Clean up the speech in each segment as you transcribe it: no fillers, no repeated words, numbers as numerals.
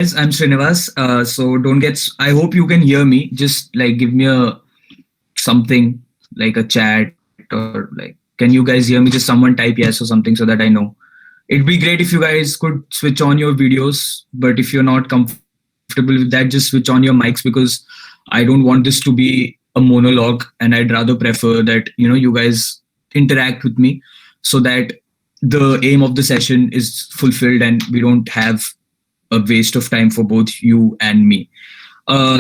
I'm Srinivas. So don't get. I hope you can hear me. Just like give me a something like a chat or like. Can you guys hear me? Just someone type yes or something so that I know. It'd be great if you guys could switch on your videos. But if you're not comfortable with that, just switch on your mics because I don't want this to be a monologue, and I'd rather prefer that you guys interact with me so that the aim of the session is fulfilled and we don't have a waste of time for both you and me.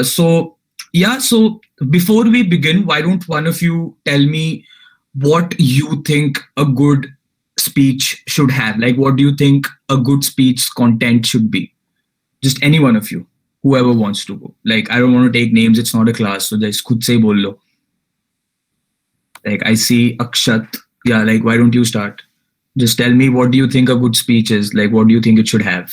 So yeah, so before we begin, why don't one of you tell me what you think a good speech should have? Like, what do you think a good speech content should be? Just any one of you, whoever wants to go. Like, I don't want to take names; it's not a class, so just could say bolo. Like, I see Akshat. Yeah, like, why don't you start? Just tell me what do you think a good speech is? Like, what do you think it should have?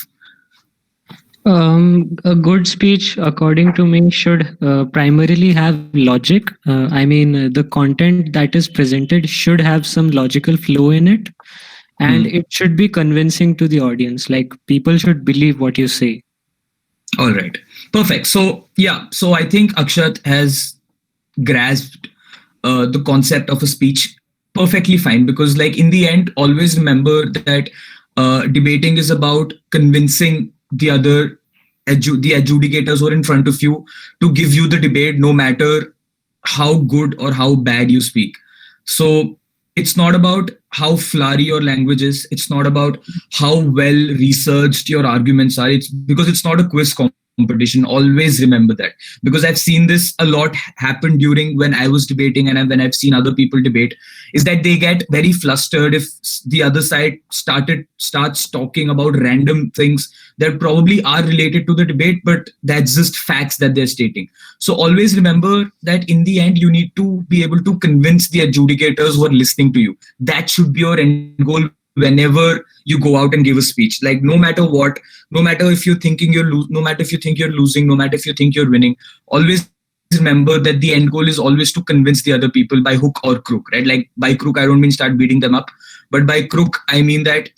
A good speech, according to me, should primarily have logic. The content that is presented should have some logical flow in it, and Hmm. it should be convincing to the audience. Like people should believe what you say. All right. Perfect. So, yeah. So, I think Akshat has grasped the concept of a speech perfectly fine because, like, in the end, always remember that debating is about convincing the other, the adjudicators who are in front of you to give you the debate no matter how good or how bad you speak. So, it's not about how flowery your language is. It's not about how well researched your arguments are. It's because it's not a quiz competition. Always remember that because I've seen this a lot happen during when I was debating and when I've seen other people debate is that they get very flustered if the other side starts talking about random things that probably are related to the debate, but that's just facts that they're stating. So always remember that in the end, you need to be able to convince the adjudicators who are listening to you. That should be your end goal whenever you go out and give a speech. Like no matter what, no matter if you're thinking no matter if you think you're losing, no matter if you think you're winning, always remember that the end goal is always to convince the other people by hook or crook, right? Like by crook, I don't mean start beating them up, but by crook, I mean that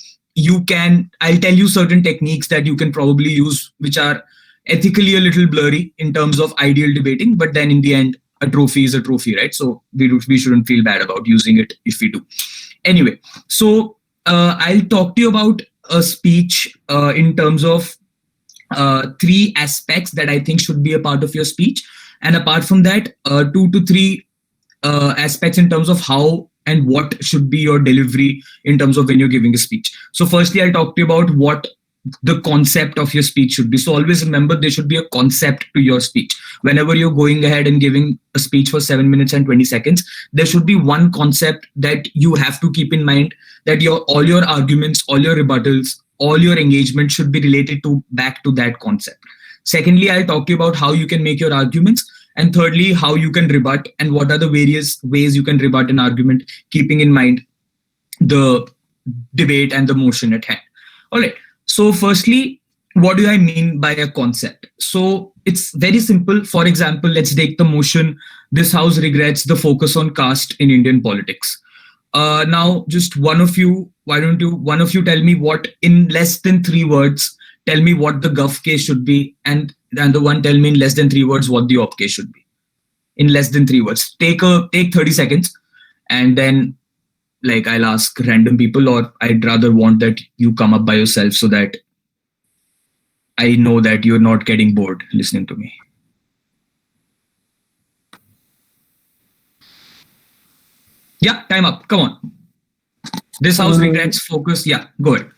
I'll tell you certain techniques that you can probably use, which are ethically a little blurry in terms of ideal debating, but then in the end, a trophy is a trophy, right? So we shouldn't feel bad about using it if we do. Anyway, so I'll talk to you about a speech in terms of three aspects that I think should be a part of your speech. And apart from that, two to three aspects in terms of how and what should be your delivery in terms of when you're giving a speech. So, firstly, I'll talk to you about what the concept of your speech should be. So, always remember there should be a concept to your speech. Whenever you're going ahead and giving a speech for 7 minutes and 20 seconds, there should be one concept that you have to keep in mind that your all your arguments, all your rebuttals, all your engagement should be related to back to that concept. Secondly, I'll talk to you about how you can make your arguments. And thirdly, how you can rebut and what are the various ways you can rebut an argument, keeping in mind the debate and the motion at hand. All right. So, firstly, what do I mean by a concept? So, it's very simple. For example, let's take the motion this House regrets the focus on caste in Indian politics. Now, just one of you, why don't you, one of you tell me what, in less than 3 words, tell me what the Gov case should be, and the one tell me in less than 3 words what the op case should be. In less than 3 words. Take 30 seconds, and then like I'll ask random people, or I'd rather want that you come up by yourself so that I know that you're not getting bored listening to me. Yeah, time up. Come on. This house Uh, regrets focus. Yeah, go ahead.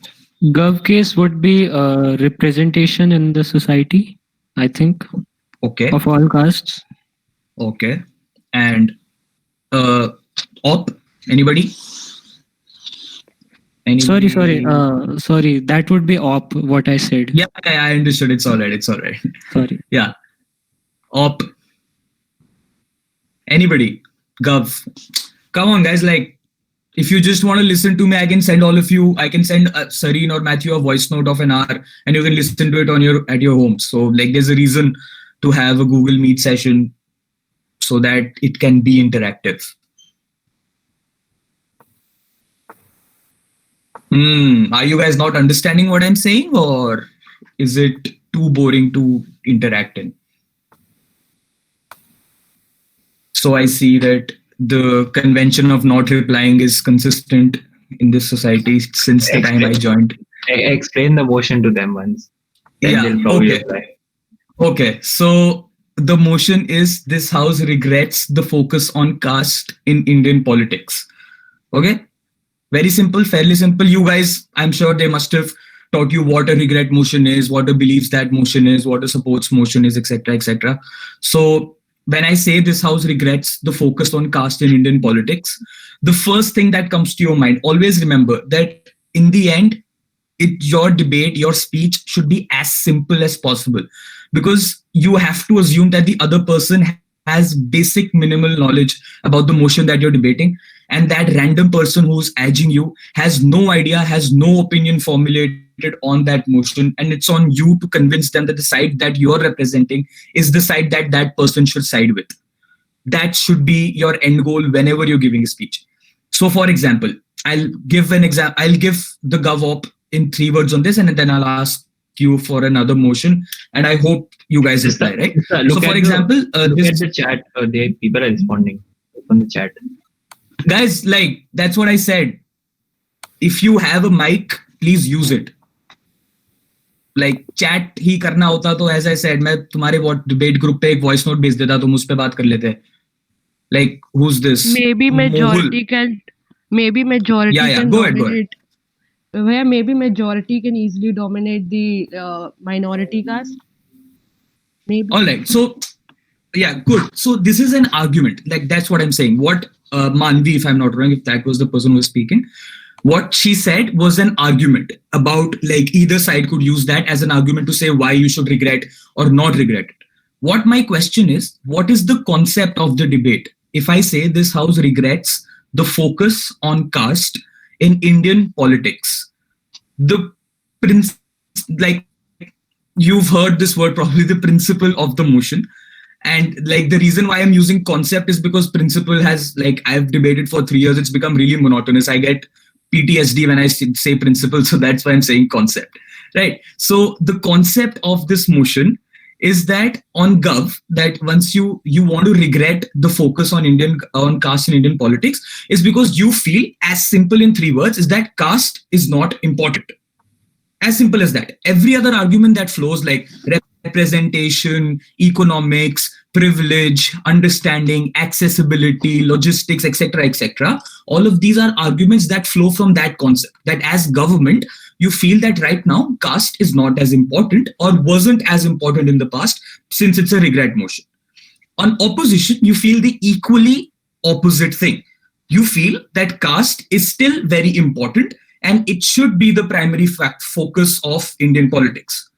Gov case would be representation in the society, I think, Okay. of all castes. Okay. And uh op, anybody? Sorry. Anybody? Sorry. That would be op. What I said. Yeah, I understood. It's all right. It's all right. Sorry. Yeah. Op, anybody? Gov. Come on, guys. Like, if you just want to listen to me, I can send all of you. I can send Sareen or Matthew a voice note of an hour, and you can listen to it on your at your home. So, like, there's a reason to have a Google Meet session so that it can be interactive. Are you guys not understanding what I'm saying, or is it too boring to interact in. So I see that the convention of not replying is consistent in this society since the time I joined. Explain the motion to them once. Then Yeah, they'll probably okay. reply. Okay, so the motion is this house regrets the focus on caste in Indian politics. Okay, very simple, fairly simple. You guys, I'm sure they must have taught you what a regret motion is, what a believes that motion is, what a supports motion is, etc., etc. So when I say this house regrets the focus on caste in Indian politics, the first thing that comes to your mind, always remember that in the end, your debate, your speech should be as simple as possible, because you have to assume that the other person has basic minimal knowledge about the motion that you're debating, and that random person who's edging you has no idea, has no opinion formulated on that motion, and it's on you to convince them that the side that you're representing is the side that that person should side with. That should be your end goal whenever you're giving a speech. So for example, I'll give the GovOp in 3 words on this, and then I'll ask you for another motion, and I hope you guys reply, right? So for example, look at the chat. People are responding on the chat. Guys, like, that's what I said. If you have a mic, please use it. Like, chat ही करना होता तो, as I said, मैं तुम्हारे debate group पे एक voice note भेज देता, तुम उस पे बात कर लेते. Like, who's this? Maybe majority can Go ahead. dominate. Where maybe majority can easily dominate the minority caste. Maybe. All right. So, yeah, good. So this is an argument. Like, that's what I'm saying. What Manvi, if I'm not wrong, if that was the person who was speaking, what she said was an argument about, like, either side could use that as an argument to say why you should regret or not regret it. What my question is, what is the concept of the debate? If I say this house regrets the focus on caste in Indian politics, like, you've heard this word, probably the principle of the motion. And like, the reason why I'm using concept is because principle has, like, I've debated for 3 years. It's become really monotonous. I get PTSD when I say principle. So that's why I'm saying concept, right? So the concept of this motion is that on Gov, that once you want to regret the focus on caste in Indian politics, is because you feel, as simple in 3 words, is that caste is not important. As simple as that. Every other argument that flows, like representation, economics, privilege, understanding, accessibility, logistics, etc., etc., all of these are arguments that flow from that concept, that as government, you feel that right now caste is not as important or wasn't as important in the past, since it's a regret motion. On opposition, you feel the equally opposite thing. You feel that caste is still very important and it should be the primary focus of Indian politics.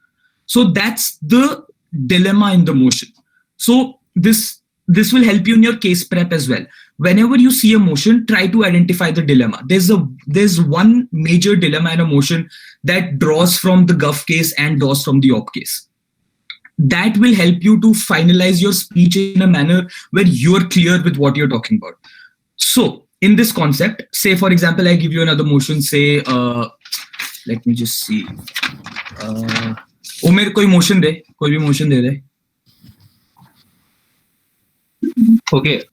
So that's the dilemma in the motion. So this will help you in your case prep as well. Whenever you see a motion, try to identify the dilemma. There's one major dilemma in a motion that draws from the Gov case and draws from the op case. That will help you to finalize your speech in a manner where you're clear with what you're talking about. So in this concept, say for example, I give you another motion, say, let me just see. Umer, koi motion de, koi bhi motion de de. Okay,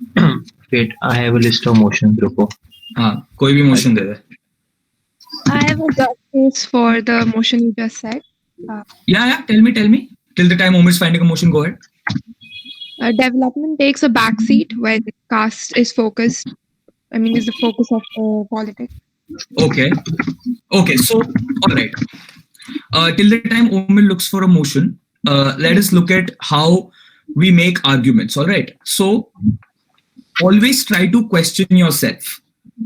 wait, I have a list of motions, Rupo. हाँ, कोई भी motion they they. I have a justice for the motion you just said. Yeah, tell me. Till the time Omer is finding a motion, go ahead. Development takes a backseat when caste is focused. Is the focus of politics. Okay, so, all right. Till the time Omer looks for a motion, let us look at how we make arguments, all right? So, always try to question yourself.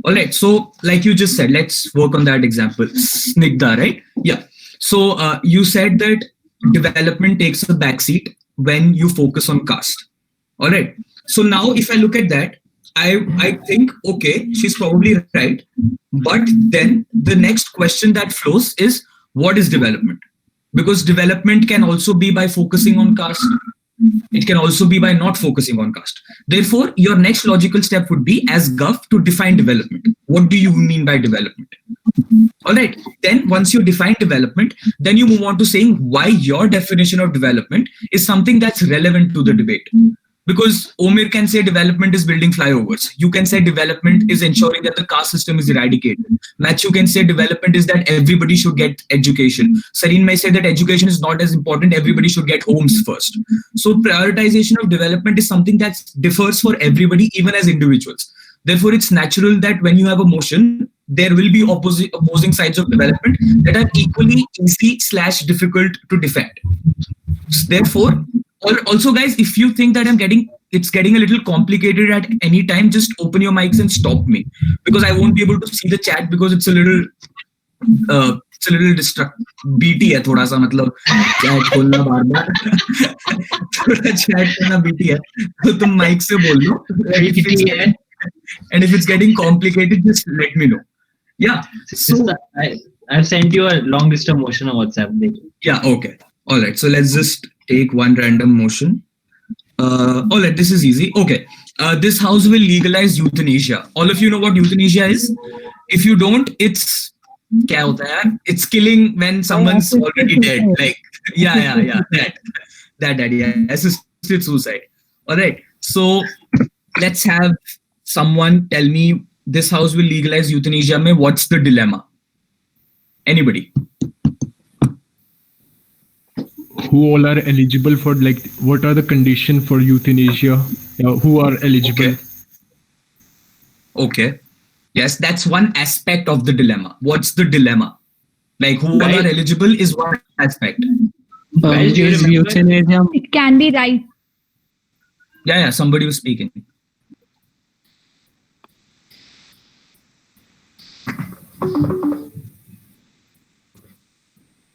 All right, so like you just said, let's work on that example. Snigdha, right? Yeah. So you said that development takes a backseat when you focus on caste. All right. So now if I look at that, I think, okay, she's probably right. But then the next question that flows is, what is development? Because development can also be by focusing on caste. It can also be by not focusing on caste. Therefore, your next logical step would be, as Gov, to define development. What do you mean by development? All right. Then once you define development, then you move on to saying why your definition of development is something that's relevant to the debate. Because Omir can say development is building flyovers. You can say development is ensuring that the caste system is eradicated. Matthew can say development is that everybody should get education. Sareen may say that education is not as important. Everybody should get homes first. So prioritization of development is something that differs for everybody, even as individuals. Therefore, it's natural that when you have a motion, there will be opposing sides of development that are equally easy/difficult to defend. Therefore, also guys, if you think that it's getting a little complicated at any time, just open your mics and stop me, because I won't be able to see the chat because it's a little BT है थोड़ा सा, मतलब chat खोलना बार-बार थोड़ा chat करना BT है, तो तुम mic से बोल लो, and if it's getting complicated, just let me know. Yeah. So I've sent you a long list of motion on WhatsApp. yeah, okay. All right. So let's just take one random motion. All right, this is easy. Okay. This house will legalize euthanasia. All of you know what euthanasia is? If you don't, it's क्या होता है? It's killing when someone's already dead. Like yeah, that yeah, assisted suicide. All right. So let's have someone tell me this house will legalize euthanasia. Mein, what's the dilemma? Anybody? Who all are eligible for, like, what are the conditions for euthanasia? Who are eligible? Okay. Yes, that's one aspect of the dilemma. What's the dilemma? Like, who all are eligible is one aspect. Guys, do you Is remember? euthanasia It can be right. Yeah, somebody was speaking.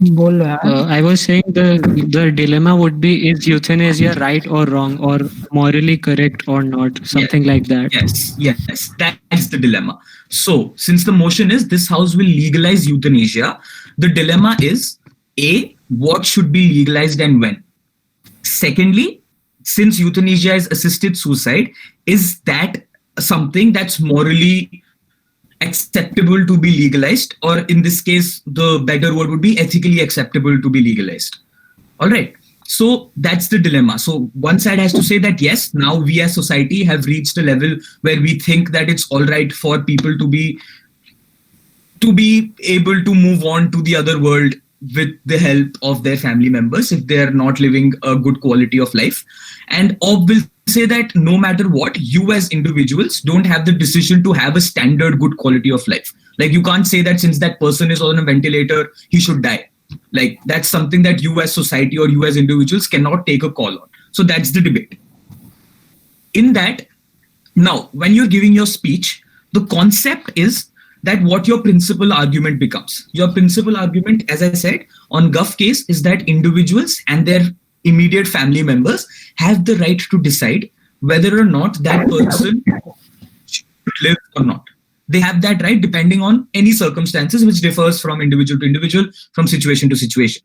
I was saying the dilemma would be, is euthanasia right or wrong, or morally correct or not, something like that. Yes, that's the dilemma. So, since the motion is this house will legalize euthanasia, the dilemma is A, what should be legalized and when? Secondly, since euthanasia is assisted suicide, is that something that's morally acceptable to be legalized, or in this case, the better word would be ethically acceptable to be legalized? All right. So that's the dilemma. So one side has to say that, yes, now we as society have reached a level where we think that it's all right for people to be able to move on to the other world with the help of their family members if they are not living a good quality of life. And Ob will say that no matter what, you as individuals don't have the decision to have a standard good quality of life. Like, you can't say that since that person is on a ventilator, he should die. Like, that's something that you as society or you as individuals cannot take a call on. So that's the debate. In that, now, when you're giving your speech, the concept is that what your principal argument becomes. Your principal argument, as I said, on Gulf case is that individuals and their immediate family members have the right to decide whether or not that person should live or not. They have that right depending on any circumstances, which differs from individual to individual, from situation to situation.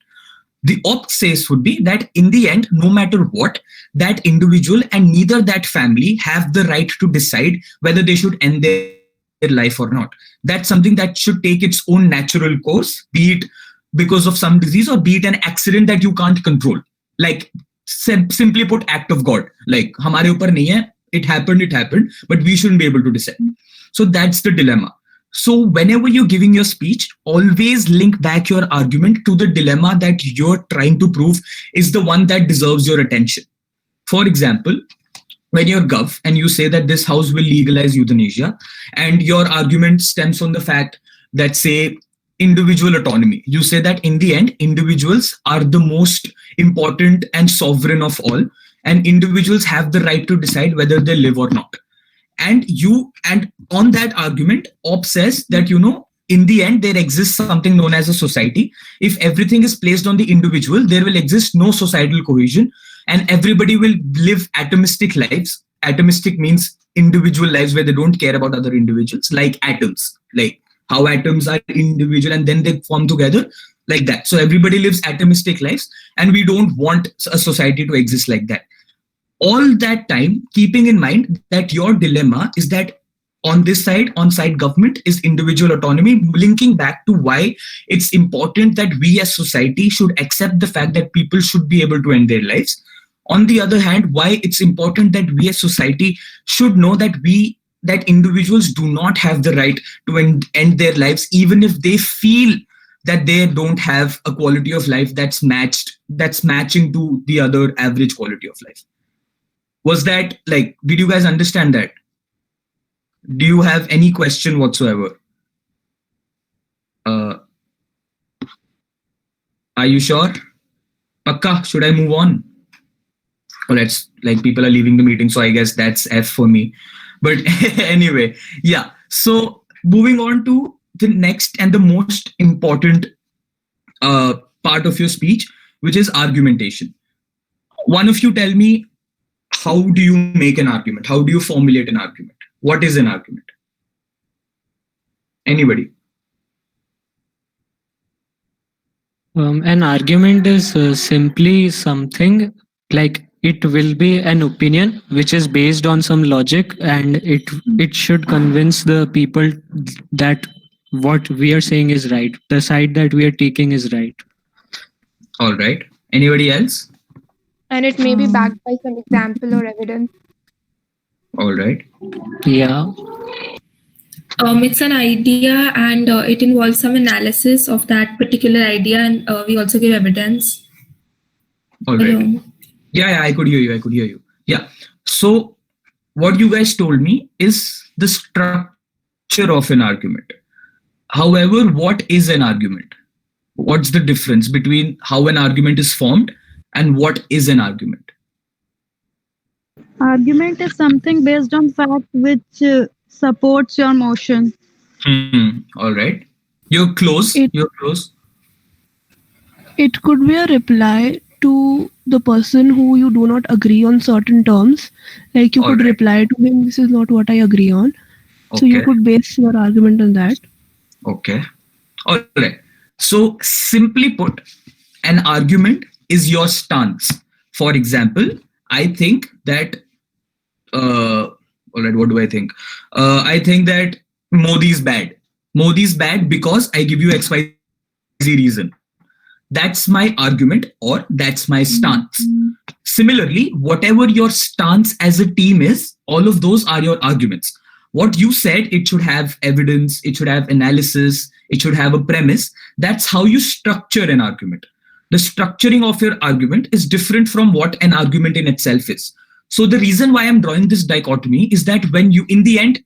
The opposite would be that in the end, no matter what, that individual and neither that family have the right to decide whether they should end their life or not. That's something that should take its own natural course, be it because of some disease or be it an accident that you can't control. Like, simply put, act of God. Like, hamare upar nahi hai, it happened, but we shouldn't be able to decide. So that's the dilemma. So whenever you're giving your speech, always link back your argument to the dilemma that you're trying to prove is the one that deserves your attention. For example, when you're Gov and you say that this house will legalize euthanasia, and your argument stems from the fact that, say, individual autonomy. You say that in the end, individuals are the most important and sovereign of all, and individuals have the right to decide whether they live or not. And on that argument, Ob says that, in the end, there exists something known as a society. If everything is placed on the individual, there will exist no societal cohesion, and everybody will live atomistic lives. Atomistic means individual lives where they don't care about other individuals, like atoms, like how atoms are individual and then they form together, like that. So everybody lives atomistic lives, and we don't want a society to exist like that. All that time, keeping in mind that your dilemma is that on this side, on-site government, is individual autonomy, linking back to why it's important that we as society should accept the fact that people should be able to end their lives. On the other hand, why it's important that we as society should know that individuals do not have the right to end their lives, even if they feel that they don't have a quality of life that's matching to the other average quality of life. Was that like, did you guys understand that? Do you have any question whatsoever? Are you sure? Pakka, should I move on? Or let's, like, people are leaving the meeting, so I guess that's F for me. But anyway, yeah. So moving on to the next and the most important part of your speech, which is argumentation. One of you tell me, how do you make an argument? How do you formulate an argument? What is an argument? Anybody? An argument is simply something like, it will be an opinion which is based on some logic, and it should convince the people that what we are saying is right. The side that we are taking is right. All right. Anybody else? And it may be backed by some example or evidence. All right. Yeah. It's an idea, and it involves some analysis of that particular idea, and we also give evidence. All right. Yeah, I could hear you. Yeah. So what you guys told me is the structure of an argument. However, what is an argument? What's the difference between how an argument is formed and what is an argument? Argument is something based on fact which supports your motion. All right. You're close. You're close. It could be a reply to the person who you do not agree on certain terms. Like you All could right. reply to him, this is not what I agree on. So you Okay. could base your argument on that. Okay. All right. So simply put, an argument is your stance. For example, I think that, all right, what do I think? I think that Modi is bad. Modi is bad because I give you XYZ reason. That's my argument, or that's my stance. Similarly, whatever your stance as a team is, all of those are your arguments. What you said, it should have evidence, it should have analysis, it should have a premise. That's how you structure an argument. The structuring of your argument is different from what an argument in itself is. So the reason why I'm drawing this dichotomy is that when you, in the end,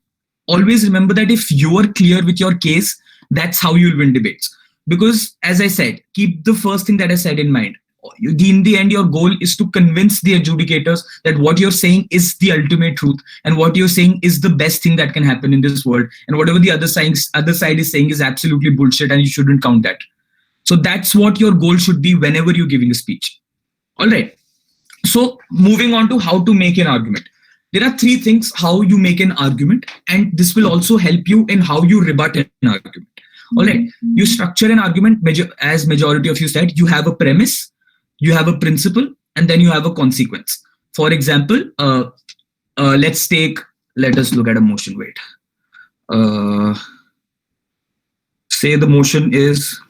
always remember that if you are clear with your case, that's how you'll win debates. Because as I said, keep the first thing that I said in mind. In the end, your goal is to convince the adjudicators that what you're saying is the ultimate truth, and what you're saying is the best thing that can happen in this world. And whatever the other side is saying is absolutely bullshit, and you shouldn't count that. So that's what your goal should be whenever you're giving a speech. All right. So moving on to how to make an argument. There are three things how you make an argument, and this will also help you in how you rebut an argument. All right. You structure an argument, as majority of you said, you have a premise, you have a principle, and then you have a consequence. For example, let us look at a motion. Wait. Say the motion is,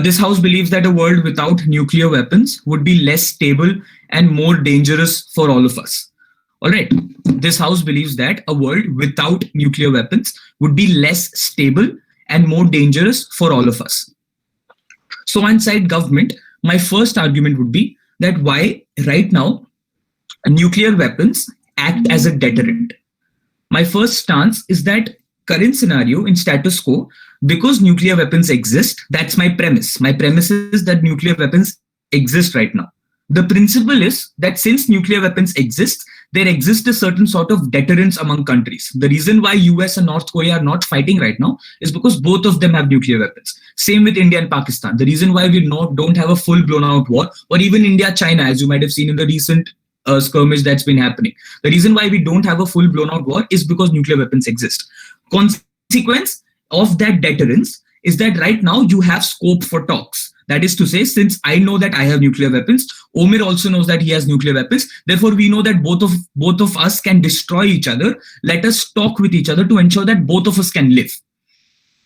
this house believes that a world without nuclear weapons would be less stable and more dangerous for all of us. All right. This house believes that a world without nuclear weapons would be less stable and more dangerous for all of us. So inside government, my first argument would be that why right now nuclear weapons act as a deterrent. My first stance is that current scenario in status quo, because nuclear weapons exist, that's my premise. My premise is that nuclear weapons exist right now. The principle is that since nuclear weapons exist, there exists a certain sort of deterrence among countries. The reason why US and North Korea are not fighting right now is because both of them have nuclear weapons. Same with India and Pakistan. The reason why we don't have a full blown out war, or even India, China, as you might have seen in the recent skirmish that's been happening. The reason why we don't have a full blown out war is because nuclear weapons exist. Consequence of that deterrence is that right now you have scope for talks. That is to say, since I know that I have nuclear weapons, Omir also knows that he has nuclear weapons. Therefore, we know that both of us can destroy each other. Let us talk with each other to ensure that both of us can live.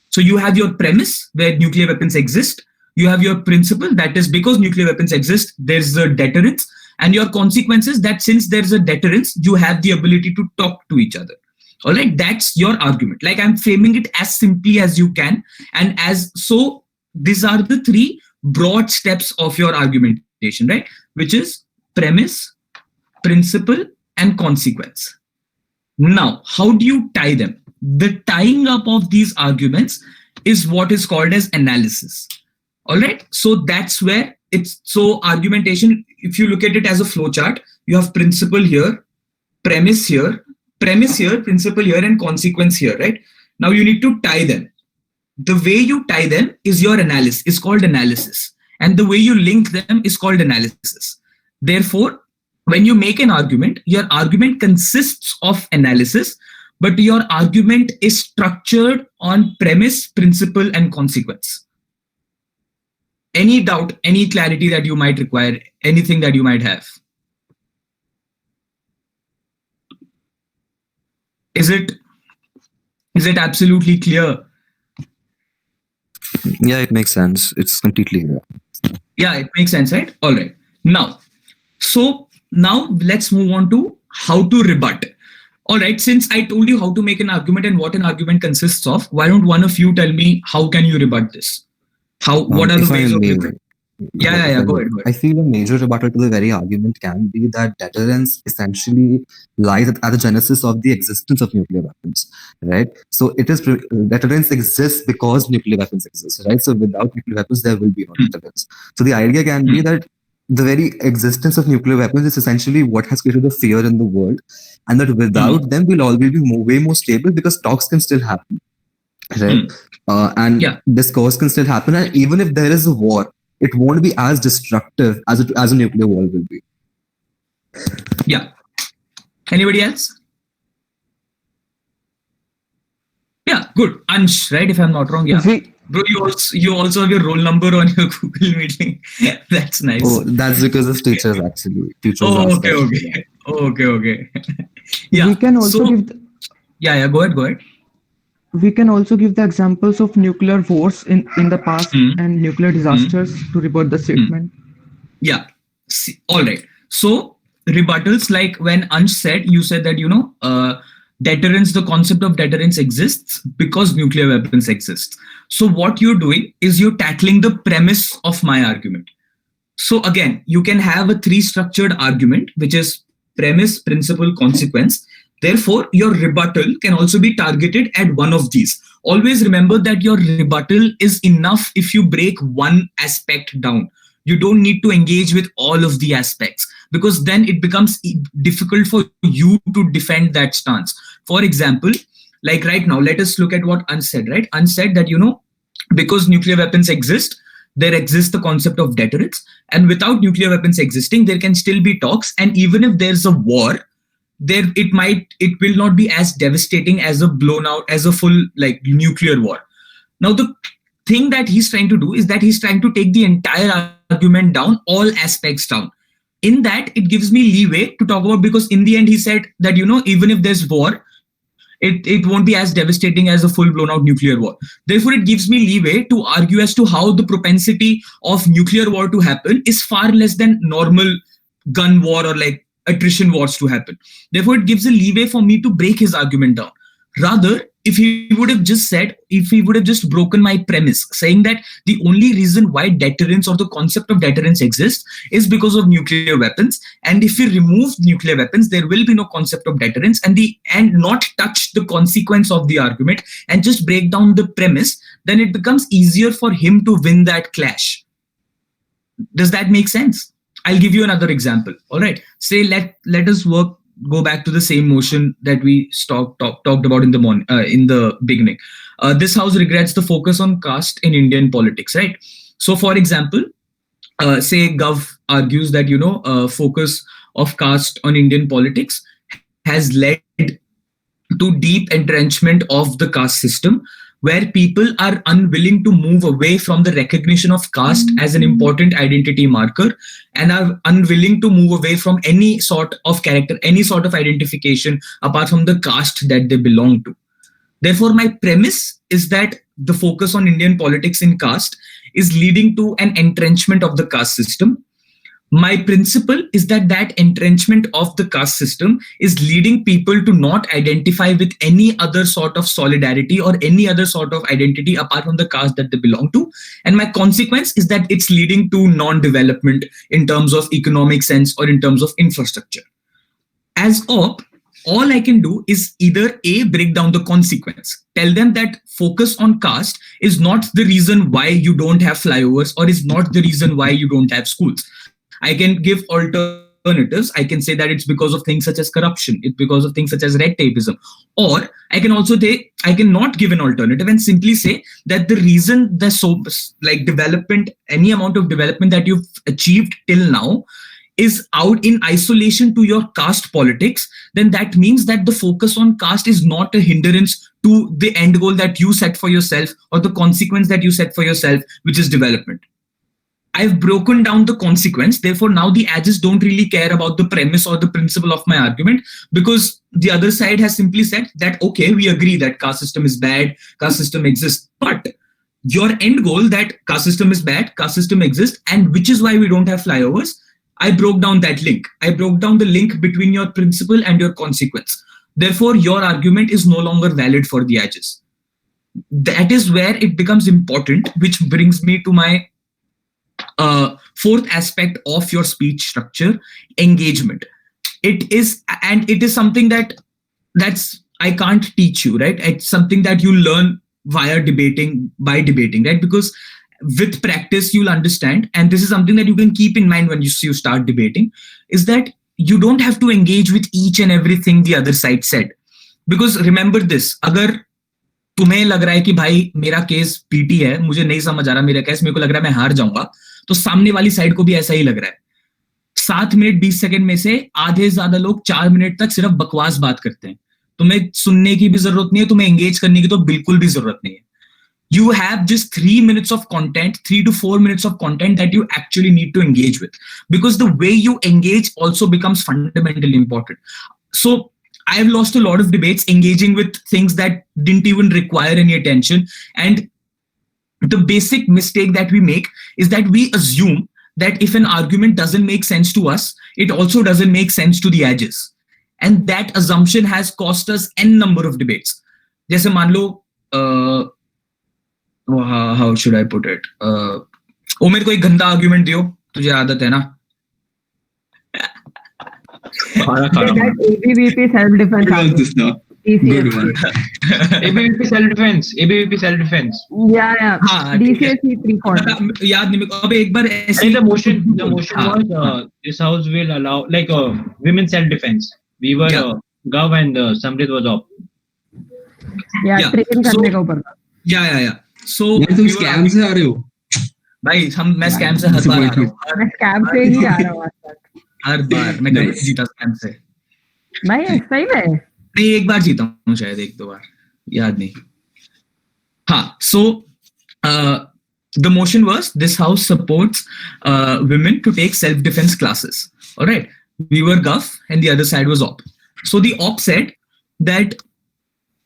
So you have your premise where nuclear weapons exist. You have your principle, that is because nuclear weapons exist, there's a deterrence, and your consequences that since there's a deterrence, you have the ability to talk to each other. All right, that's your argument. Like, I'm framing it as simply as you can. And as so, these are the three broad steps of your argumentation, right? Which is premise, principle, and consequence. Now, how do you tie them? The tying up of these arguments is what is called as analysis. All right, so that's where it's so argumentation. If you look at it as a flow chart, you have principle here, premise here, principle here, and consequence here, right? Now you need to tie them. The way you tie them is your analysis, is called analysis. And the way you link them is called analysis. Therefore, when you make an argument, your argument consists of analysis, but your argument is structured on premise, principle, and consequence. Any doubt, any clarity that you might require, anything that you might have? Is it absolutely clear? Yeah, it makes sense. It's completely clear. Yeah, it makes sense, right? All right. Now let's move on to how to rebut. All right, since I told you how to make an argument and what an argument consists of, why don't one of you tell me how can you rebut this? What are the ways of rebutting? Yeah, go ahead. I feel a major rebuttal to the very argument can be that deterrence essentially lies at the genesis of the existence of nuclear weapons, right? So deterrence exists because nuclear weapons exist, right? So without nuclear weapons, there will be no deterrence. So the idea can be that the very existence of nuclear weapons is essentially what has created the fear in the world, and that without them, we'll always be way more stable because talks can still happen, right? Discourse can still happen, and even if there is a war, it won't be as destructive as a nuclear war will be. Yeah. Anybody else? Yeah, good. Ansh, right? If I'm not wrong, yeah. Bro, you also have your roll number on your Google meeting. That's nice. Oh, that's because of teachers actually. Teachers. Okay. Yeah. We can also give. Yeah. Go ahead. We can also give the examples of nuclear wars in the past and nuclear disasters to rebut the statement. Yeah. All right. So rebuttals, like when Ansh said, you said that, deterrence, the concept of deterrence exists because nuclear weapons exist. So what you're doing is you're tackling the premise of my argument. So again, you can have a three-structured argument, which is premise, principle, consequence. Therefore, your rebuttal can also be targeted at one of these. Always remember that your rebuttal is enough if you break one aspect down. You don't need to engage with all of the aspects, because then it becomes difficult for you to defend that stance. For example, like right now, let us look at what Ansh said, right? Ansh said that, because nuclear weapons exist, there exists the concept of deterrence. And without nuclear weapons existing, there can still be talks. And even if there's a war, it will not be as devastating as a full nuclear war. Now, the thing that he's trying to do is that he's trying to take the entire argument down, all aspects down. In that, it gives me leeway to talk about, because in the end, he said that, even if there's war, it won't be as devastating as a full-blown out nuclear war. Therefore, it gives me leeway to argue as to how the propensity of nuclear war to happen is far less than normal gun war or attrition wars to happen. Therefore, it gives a leeway for me to break his argument down. Rather, if he would have just broken my premise, saying that the only reason why deterrence or the concept of deterrence exists is because of nuclear weapons, and if we remove nuclear weapons, there will be no concept of deterrence, and not touch the consequence of the argument and just break down the premise, then it becomes easier for him to win that clash. Does that make sense? I'll give you another example. All right. Say let us go back to the same motion that we talked about in the beginning. This house regrets the focus on caste in Indian politics, right? So, for example, say Gov argues that focus of caste on Indian politics has led to deep entrenchment of the caste system, where people are unwilling to move away from the recognition of caste as an important identity marker and are unwilling to move away from any sort of character, any sort of identification apart from the caste that they belong to. Therefore, my premise is that the focus on Indian politics in caste is leading to an entrenchment of the caste system. My principle is that entrenchment of the caste system is leading people to not identify with any other sort of solidarity or any other sort of identity apart from the caste that they belong to. And my consequence is that it's leading to non-development in terms of economic sense or in terms of infrastructure. As OP, all I can do is either A, break down the consequence, tell them that focus on caste is not the reason why you don't have flyovers or is not the reason why you don't have schools. I can give alternatives. I can say that it's because of things such as corruption. It's because of things such as red tapeism. Or I can also say, I can not give an alternative and simply say that the reason the development, any amount of development that you've achieved till now is out in isolation to your caste politics, then that means that the focus on caste is not a hindrance to the end goal that you set for yourself or the consequence that you set for yourself, which is development. I've broken down the consequence. Therefore, now the edges don't really care about the premise or the principle of my argument, because the other side has simply said that, okay, we agree that caste system is bad, caste system exists. But your end goal that caste system is bad, caste system exists, and which is why we don't have flyovers, I broke down that link. I broke down the link between your principle and your consequence. Therefore, your argument is no longer valid for the edges. That is where it becomes important, which brings me to my fourth aspect of your speech structure, engagement. It is something that's I can't teach you, right? It's something that you learn by debating, right? Because with practice, you'll understand, and this is something that you can keep in mind when you start debating, is that you don't have to engage with each and everything the other side said. Because remember this, agar तुम्हें लग रहा है कि भाई मेरा case PT है, मुझे नहीं समझ आ रहा मेरा केस, मेरे को लग रहा है मैं हार जाऊंगा, तो सामने वाली साइड को भी ऐसा ही लग रहा है. 7 मिनट 20 सेकंड में से आधे से ज्यादा लोग 4 मिनट तक सिर्फ बकवास बात करते हैं. तुम्हें सुनने की भी जरूरत नहीं है, तुम्हें एंगेज करने की तो बिल्कुल भी जरूरत नहीं है. You have just 3 minutes of content, 3 to 4 minutes of content that you actually need to engage with, because the way you engage also becomes fundamentally important. So I've lost a lot of debates engaging with things that didn't even require any attention. And the basic mistake that we make is that we assume that if an argument doesn't make sense to us, it also doesn't make sense to the edges. And that assumption has cost us n number of debates. जैसे मान लो, how should I put it? मेरे को एक गंदा argument दियो, तुझे आदत है ना. ABVP self-defense. Good one. ABVP self-defense. Yeah. DCSC 340. याद नहीं मेरे को. अब एक बार ऐसे the motion was this house will allow women self-defense. We were Gov and Samrit was op. Yeah. Train करने का ऊपर. Yeah. So तुम स्कैम से आ रहे हो भाई. मैं स्कैम से हर बार आ रहा हूँ. मैं स्कैम से ही आ रहा हूँ हर बार. मैं कभी जीता स्कैम से भाई. सही में नहीं, एक बार जीता हूँ शायद, 1-2 बार, याद नहीं. हाँ. So the motion was, this house supports women to take self-defense classes. All right. We were Gov and the other side was op. So the op said that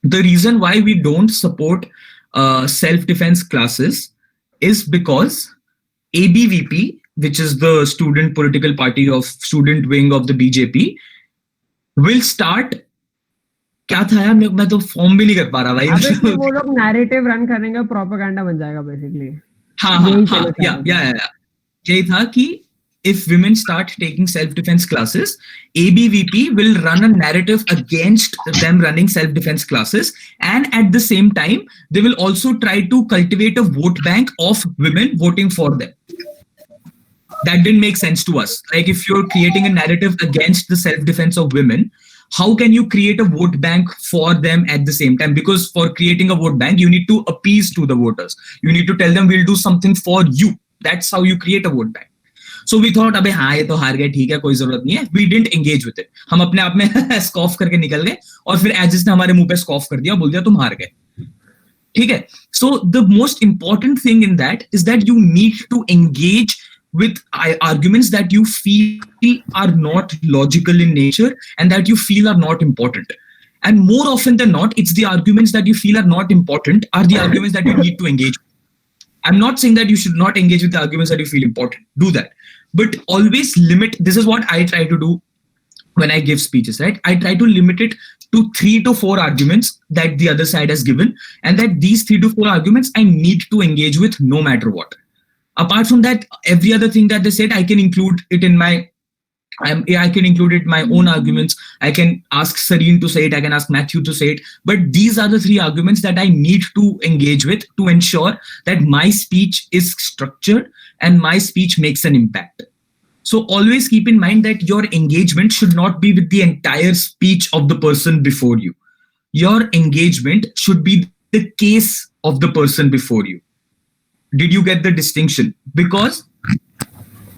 the reason why we don't support self-defense classes is because ABVP, which is the student political party of student wing of the BJP, will start. क्या था यार, मैं तो form भी नहीं कर पा रहा भाई. अबे वो लोग नैरेटिव रन करेंगे, प्रोपेगेंडा बन जाएगा बेसिकली. हाँ. यही था कि if women start taking self-defense classes, ABVP will run a narrative against them running self-defense classes, and at the same time, they will also try to cultivate a vote bank of women voting for them. That didn't make sense to us. Like, if you're creating a narrative against the self-defense of women, how can you create a vote bank for them at the same time? Because for creating a vote bank, you need to appease to the voters. You need to tell them, we'll do something for you. That's how you create a vote bank. So we thought, अबे हाँ, ये तो हार गए, ठीक है, कोई जरूरत नहीं है. We didn't engage with it. हम अपने आप में स्कॉफ करके निकल गए, और फिर एजेस ने हमारे मुंह पे स्कॉफ कर दिया, बोल दिया तुम हार गए. ठीक है. So the most important thing in that is that you need to engage with arguments that you feel are not logical in nature and that you feel are not important. And more often than not, it's the arguments that you feel are not important are the arguments that you need to engage with. I'm not saying that you should not engage with the arguments that you feel important. Do that. But always limit. This is what I try to do when I give speeches, right? I try to limit it to 3 to 4 arguments that the other side has given, and that these 3 to 4 arguments I need to engage with no matter what. Apart from that, every other thing that they said, I can include it in my I can include it in my own arguments. I can ask Sareen to say it. I can ask Matthew to say it. But these are the 3 arguments that I need to engage with to ensure that my speech is structured and my speech makes an impact. So always keep in mind that your engagement should not be with the entire speech of the person before you. Your engagement should be the case of the person before you. Did you get the distinction? Because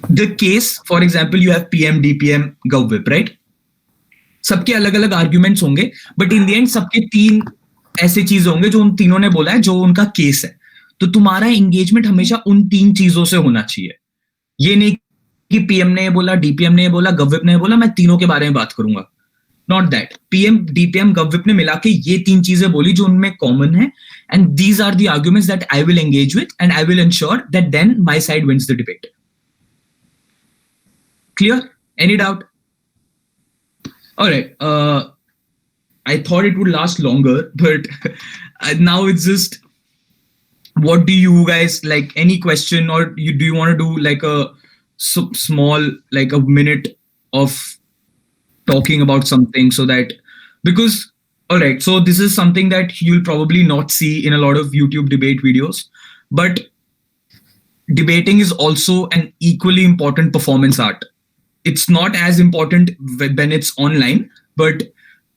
the case, for example, you have PM, DPM, GovWhip, right? सबके अलग-अलग arguments होंगे, but in the end सबके 3 ऐसे चीजें होंगे जो उन तीनों ने बोला है, जो उनका केस है. तो तुम्हारा engagement हमेशा उन 3 चीजों से होना चाहिए. ये नहीं कि PM ने बोला, DPM ने बोला, GovWhip ने बोला, मैं तीनों के बारे में बात करूंगा. Not that. PM, DPM, GovWhip ने मिला के ये 3 चीजें बोली जो उनमें common है, and these are the arguments that I will engage with, and I will ensure that then my side wins the debate. Clear? Any doubt? All right. I thought it would last longer, but now it's just, what do you guys like? Any question, or do you want to do like a small, like a minute of talking about something, so that, because, all right, so this is something that you'll probably not see in a lot of YouTube debate videos, but debating is also an equally important performance art. It's not as important when it's online, but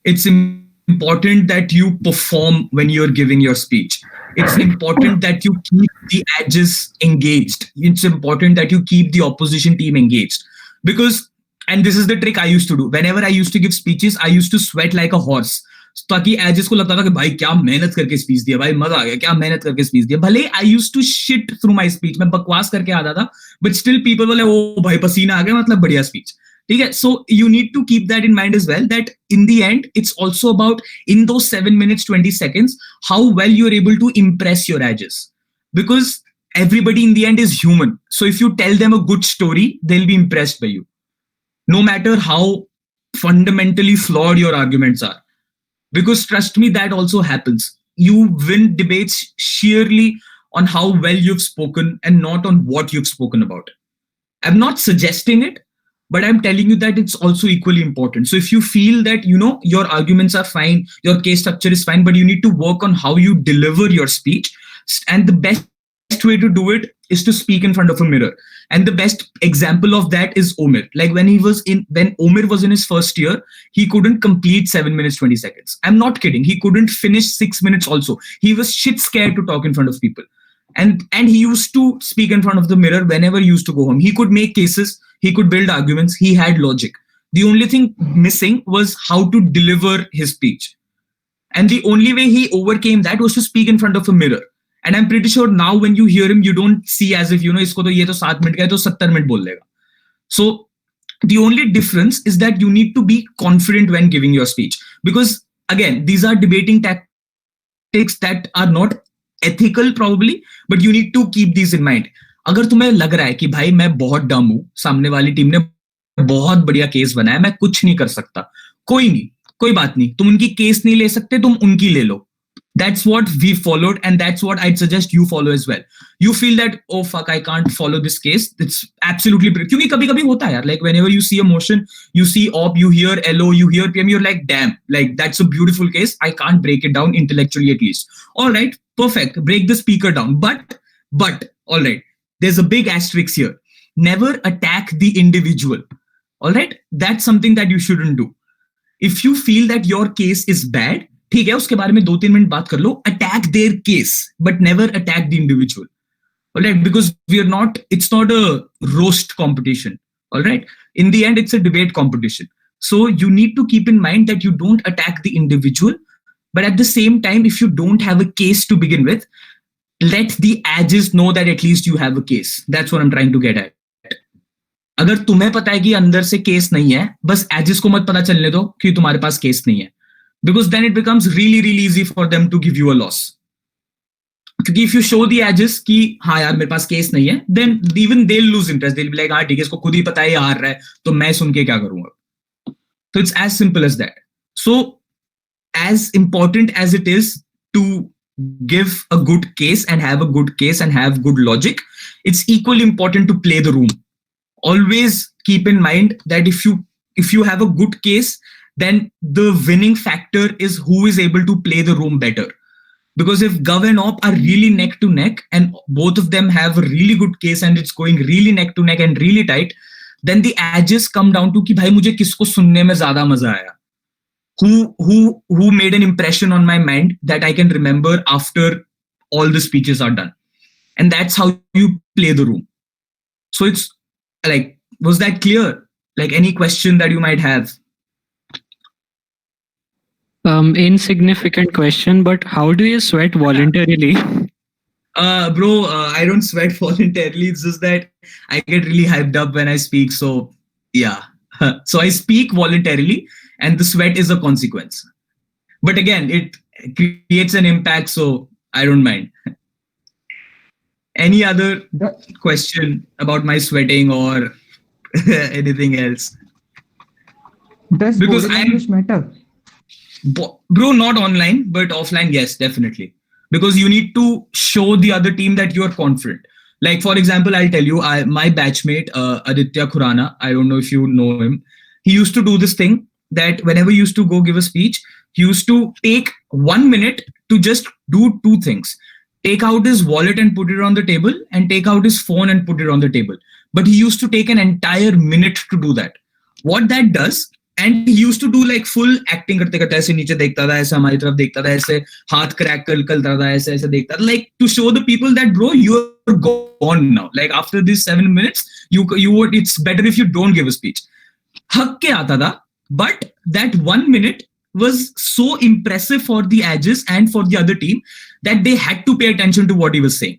it's important that you perform when you're giving your speech. It's important that you keep the edges engaged. It's important that you keep the opposition team engaged. Because, and this is the trick I used to do. Whenever I used to give speeches, I used to sweat like a horse. ताकि edges को लगता था कि भाई क्या मेहनत करके speech दिया, भाई मजा आ गया, क्या मेहनत करके स्पीच दिया. भले I used to shit through my speech, मैं बकवास करके आता था, बट स्टिल पीपल बोले ओ भाई पसीना आ गया, मतलब बढ़िया स्पीच. ठीक है. So you need to keep that in mind as well, that in the end it's also about in those 7 minutes 20 seconds how well you are able to impress your edges, because everybody in the end is human. So if you tell them a good story, they'll be impressed by you, no matter how fundamentally flawed your arguments are. Because trust me, that also happens. You win debates sheerly on how well you've spoken and not on what you've spoken about. I'm not suggesting it, but I'm telling you that it's also equally important. So if you feel that, you know, your arguments are fine, your case structure is fine, but you need to work on how you deliver your speech. And the best way to do it is to speak in front of a mirror. And the best example of that is Omir. Like when Omir was in his first year, he couldn't complete 7 minutes 20 seconds. I'm not kidding. He couldn't finish 6 minutes also. He was shit scared to talk in front of people. And he used to speak in front of the mirror whenever he used to go home. He could make cases, he could build arguments, he had logic. The only thing missing was how to deliver his speech. And the only way he overcame that was to speak in front of a mirror. And I'm pretty sure now when you hear him, you don't see as if, you know, isko to ye to 7 minute ka hai to 70 minute bol lega. So the only difference is that you need to be confident when giving your speech. Because again, these are debating tactics that are not ethical probably, but you need to keep these in mind. अगर तुम्हें लग रहा है कि भाई मैं बहुत डम हूं, सामने वाली टीम ने बहुत बढ़िया केस बनाया, मैं कुछ नहीं कर सकता, कोई नहीं, कोई बात नहीं, तुम उनकी केस नहीं ले सकते, तुम उनकी ले लो. That's what we followed, and that's what I'd suggest you follow as well. You feel that, oh fuck, I can't follow this case. It's absolutely brilliant. क्योंकि कभी-कभी होता है यार, like whenever you see a motion, you see op, you hear LO, you hear PM, you're like, damn, like that's a beautiful case. I can't break it down intellectually at least. All right, perfect. Break the speaker down. But, all right, there's a big asterisk here. Never attack the individual. All right, that's something that you shouldn't do. If you feel that your case is bad, ठीक है, उसके बारे में 2-3 minute बात कर लो, attack their case, but never attack the individual. All right, because it's not a roast competition. All right, in the end, it's a debate competition. So you need to keep in mind that you don't attack the individual, But at the same time, if you don't have a case to begin with, let the edges know that at least you have a case. That's what I'm trying to get at. अगर तुम्हें पता है कि अंदर से case नहीं है, बस एजेस को मत पता चलने दो कि तुम्हारे पास केस नहीं है, because then it becomes really really easy for them to give you a loss. क्योंकि if you show the edges कि हाँ यार मेरे पास केस नहीं है, then even they'll lose interest. They'll be like हाँ ठीक है, इसको खुद ही पता है ये हार रहा है, तो मैं सुन के क्या करूंगा? So it's as simple as that. So as important as it is to give a good case and have a good case and have good logic, it's equally important to play the room. Always keep in mind that if you have a good case, then the winning factor is who is able to play the room better. Because if Gov and Op are really neck to neck and both of them have a really good case and it's going really neck to neck and really tight, then the edges come down to कि भाई मुझे किसको सुनने में ज़्यादा मजा आया. Who made an impression on my mind that I can remember after all the speeches are done. And that's how you play the room. So it's like, was that clear? Like any question that you might have? Insignificant question, but how do you sweat voluntarily? Bro, I don't sweat voluntarily. It's just that I get really hyped up when I speak. So yeah. So I speak voluntarily and the sweat is a consequence. But again, it creates an impact. So I don't mind. Any other question about my sweating or anything else? Does because body language matter? Bro, not online, but offline, yes, definitely. Because you need to show the other team that you are confident. Like, for example, I'll tell you, my batchmate, Aditya Khurana, I don't know if you know him. He used to do this thing that whenever he used to go give a speech, he used to take 1 minute to just do two things. Take out his wallet and put it on the table and take out his phone and put it on the table. But he used to take an entire minute to do that. What that does, and he used to do like full acting करते करते ऐसे नीचे देखता था, ऐसे हमारी तरफ देखता था, ऐसे हाथ क्रैक करता था, ऐसे ऐसे देखता था, like to show the people that bro, you're gone now. Like after these 7 minutes, you would, it's better if you don't give a speech. हक के आता था, but that 1 minute was so impressive for the edges and for the other team that they had to pay attention to what he was saying.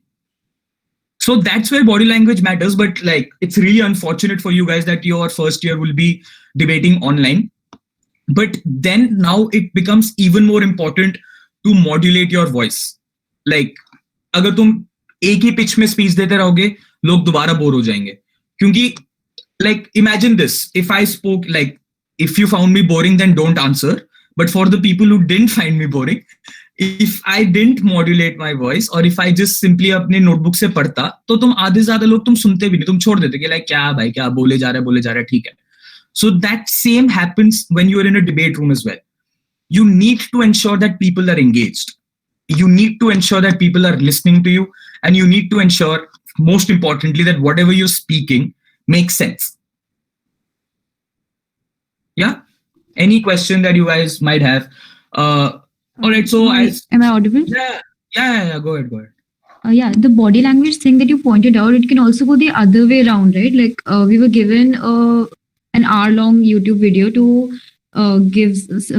So that's where body language matters. But like, it's really unfortunate for you guys that your first year will be debating online. But then now it becomes even more important to modulate your voice. Like, अगर तुम एक ही pitch में speech देते रहोगे, लोग दोबारा bore हो जाएंगे. क्योंकि like, imagine this, if I spoke like, if you found me boring, then don't answer. But for the people who didn't find me boring, if I didn't modulate my voice or if I just simply अपने notebook से पढ़ता, तो तुम आधे ज़्यादा लोग तुम सुनते भी नहीं, तुम छोड़ देते कि like क्या भाई क्या बोले जा रहा है ठीक है. So that same happens when you're in a debate room as well. You need to ensure that people are engaged. You need to ensure that people are listening to you, and you need to ensure, most importantly, that whatever you're speaking makes sense. Yeah. Any question that you guys might have? All right. So am I audible? Yeah. Go ahead. Yeah, the body language thing that you pointed out, it can also go the other way around, right? Like we were given an hour-long YouTube video to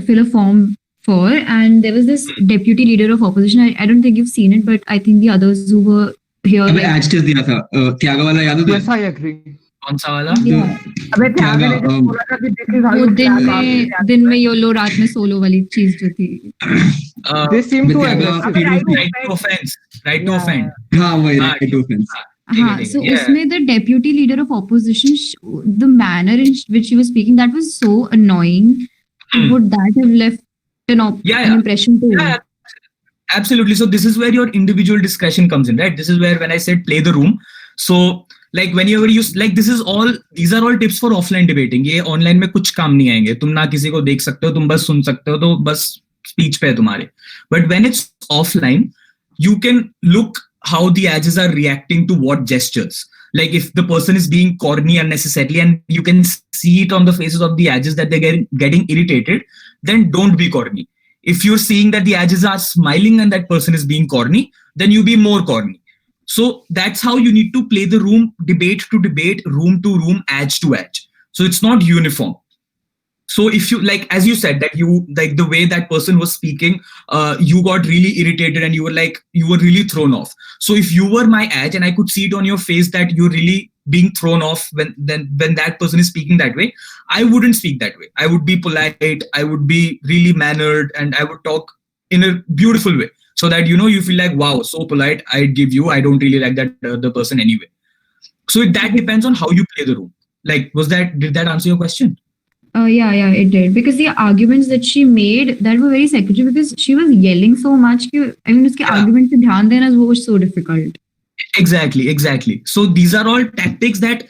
fill a form for, and there was this deputy leader of opposition. I don't think you've seen it, but I think the others who were here. अबे आज test दिया था त्यागा वाला याद है? Yes, I agree. कौन सा वाला? अबे त्यागा ने जो बोला था कि this is how वो you दिन में योलो रात में सोलो वाली चीज जो थी. They seem to right to offend. हाँ वही right to offend. हाँ, so उसमें the deputy leader of opposition, the manner in which he was speaking, that was so annoying. Would that have left an impression too? Yeah, absolutely. So this is where your individual discretion comes in, right? This is where when I said play the room. So like whenever you like, these are all tips for offline debating. ये online में कुछ काम नहीं आएंगे. तुम ना किसी को देख सकते हो, तुम बस सुन सकते हो, तो बस speech पे है तुम्हारे. But when it's offline, you can look how the edges are reacting to what gestures. Like if the person is being corny unnecessarily and you can see it on the faces of the edges that they're getting irritated, then don't be corny. If you're seeing that the edges are smiling and that person is being corny, then you be more corny. So that's how you need to play the room, debate to debate, room to room, edge to edge. So it's not uniform. So if you, like, as you said, that you, like, the way that person was speaking, you got really irritated and you were really thrown off. So if you were my edge and I could see it on your face that you're really being thrown off when that person is speaking that way, I wouldn't speak that way. I would be polite, I would be really mannered, and I would talk in a beautiful way, so that, you know, you feel like, wow, so polite, I'd give you, I don't really like that the person anyway. So that depends on how you play the room. Like, did that answer your question? Yeah, it did. Because the arguments that she made, that were very secondary, because she was yelling so much. I mean, uske argument pe dhyan dena was so difficult. Exactly. So these are all tactics that,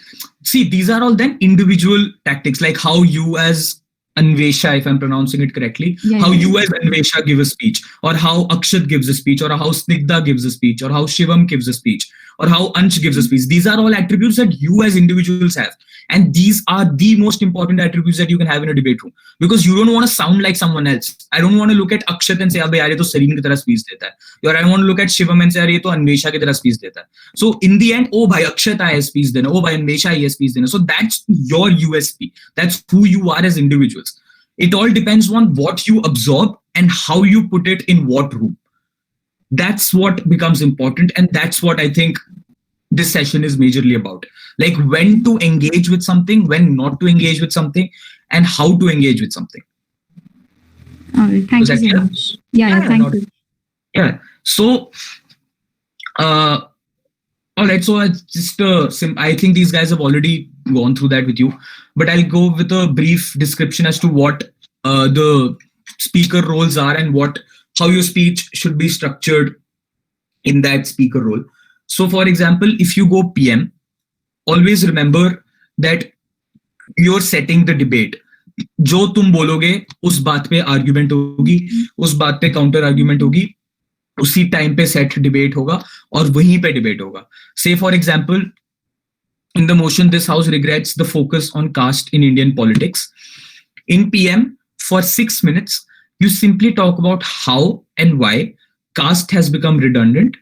see, these are all then individual tactics, like how you as Anvesha, if I'm pronouncing it correctly, you as Anvesha give a speech, or how Akshat gives a speech, or how Snigdha gives a speech, or how Shivam gives a speech, or how Ansh gives a speech. These are all attributes that you as individuals have. And these are the most important attributes that you can have in a debate room, because you don't want to sound like someone else. I don't want to look at Akshat and say, "Abhi, yaar, ye to Sareen ki tarah speech deta hai." Or I don't want to look at Shivam and say, "Yaar, ye to Anvesha ki tarah speech deta hai." So in the end, oh, bhai, Akshat aaya speech dena. Oh, bhai, Anvesha aaya speech dena. So that's your USP. That's who you are as individuals. It all depends on what you absorb and how you put it in what room. That's what becomes important, and that's what I think this session is majorly about. Like, when to engage with something, when not to engage with something, and how to engage with something. Thank you so much. Yeah, thank you. Yeah. So, all right. So I think these guys have already gone through that with you, but I'll go with a brief description as to what the speaker roles are and how your speech should be structured in that speaker role. So, for example, if you go PM, always remember that you're setting the debate. जो तुम बोलोगे उस बात पे argument होगी, उस बात पे काउंटर आर्ग्यूमेंट होगी, उसी टाइम पे सेट डिबेट होगा और वहीं पे डिबेट होगा. Say for example, in the motion, this house regrets the focus on caste in Indian politics. In PM, for 6 minutes, you simply talk about how and why caste has become redundant.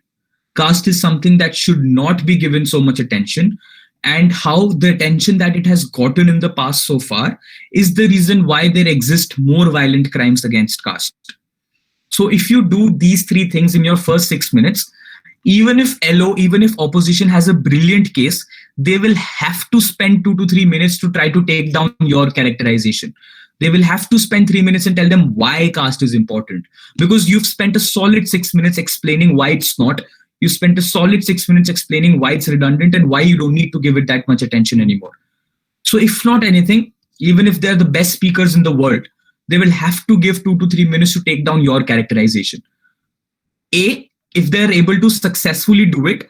Caste is something that should not be given so much attention, and how the attention that it has gotten in the past so far is the reason why there exist more violent crimes against caste. So if you do these three things in your first 6 minutes, even if opposition has a brilliant case, they will have to spend 2 to 3 minutes to try to take down your characterization. They will have to spend 3 minutes and tell them why caste is important, because you've spent a solid 6 minutes explaining why it's not. You spent a solid 6 minutes explaining why it's redundant and why you don't need to give it that much attention anymore. So if not anything, even if they're the best speakers in the world, they will have to give 2 to 3 minutes to take down your characterization. If they're able to successfully do it,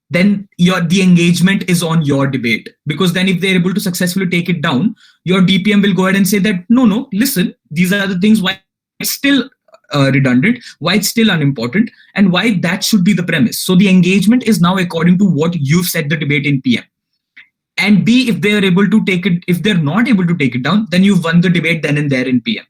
then the engagement is on your debate. Because then if they're able to successfully take it down, your DPM will go ahead and say that, no, listen, these are the things why it's still redundant, why it's still unimportant, and why that should be the premise. So the engagement is now according to what you've set the debate in PM. And B, if they're able to take it, if they're not able to take it down, then you've won the debate then and there in PM.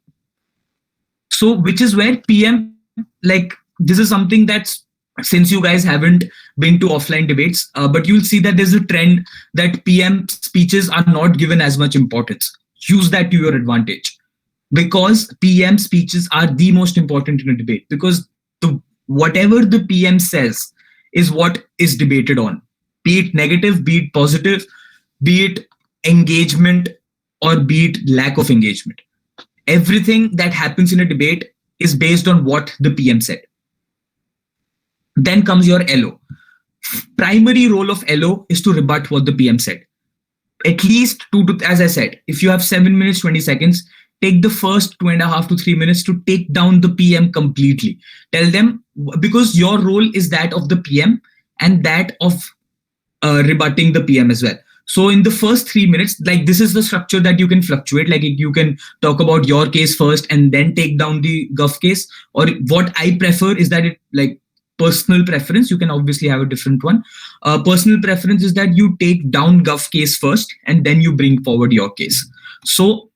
So which is where PM, like, this is something that's, since you guys haven't been to offline debates, but you'll see that there's a trend that PM speeches are not given as much importance. Use that to your advantage, because PM speeches are the most important in a debate, because whatever the PM says is what is debated on, be it negative, be it positive, be it engagement, or be it lack of engagement. Everything that happens in a debate is based on what the PM said. Then comes your LO. Primary role of LO is to rebut what the PM said. At least as I said, if you have 7 minutes, 20 seconds, take the first 2.5 to 3 minutes to take down the PM completely. Tell them, because your role is that of the PM and that of rebutting the PM as well. So in the first 3 minutes, like, this is the structure that you can fluctuate. Like, you can talk about your case first and then take down the Gov case. Or what I prefer is that it, like, personal preference, you can obviously have a different one. Personal preference is that you take down Gov case first and then you bring forward your case. So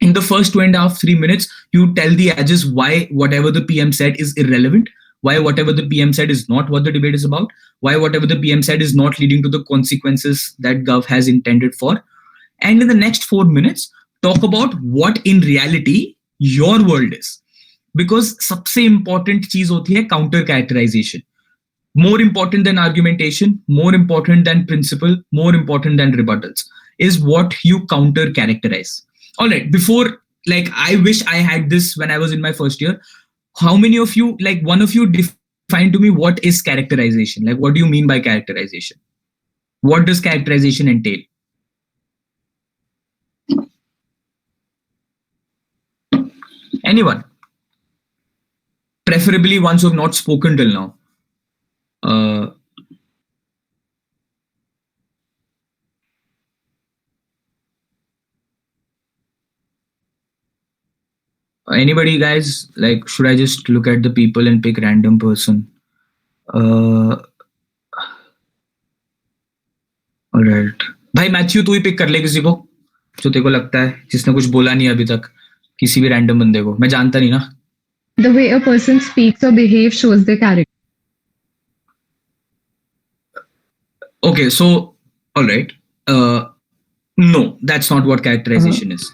in the first 2.5, 3 minutes, you tell the edges why whatever the PM said is irrelevant, why whatever the PM said is not what the debate is about, why whatever the PM said is not leading to the consequences that Gov has intended for. And in the next 4 minutes, talk about what in reality your world is. Because सबसे important चीज होती है counter characterization. More important than argumentation, more important than principle, more important than rebuttals is what you counter characterize. All right, before, like, I wish I had this when I was in my first year. How many of you, like, one of you define to me what is characterization? Like, what do you mean by characterization? What does characterization entail? Anyone? Preferably ones who have not spoken till now. Anybody, guys? Like, should I just look at the people and pick random person? All right. भाई Matthew तू ही pick कर ले किसी को जो तेरे को लगता है जिसने कुछ बोला नहीं अभी तक, किसी भी रैंडम बंदे को. मैं जानता नहीं ना. The way a person speaks or behaves shows their character. Okay, so all right. No, that's not what characterization is.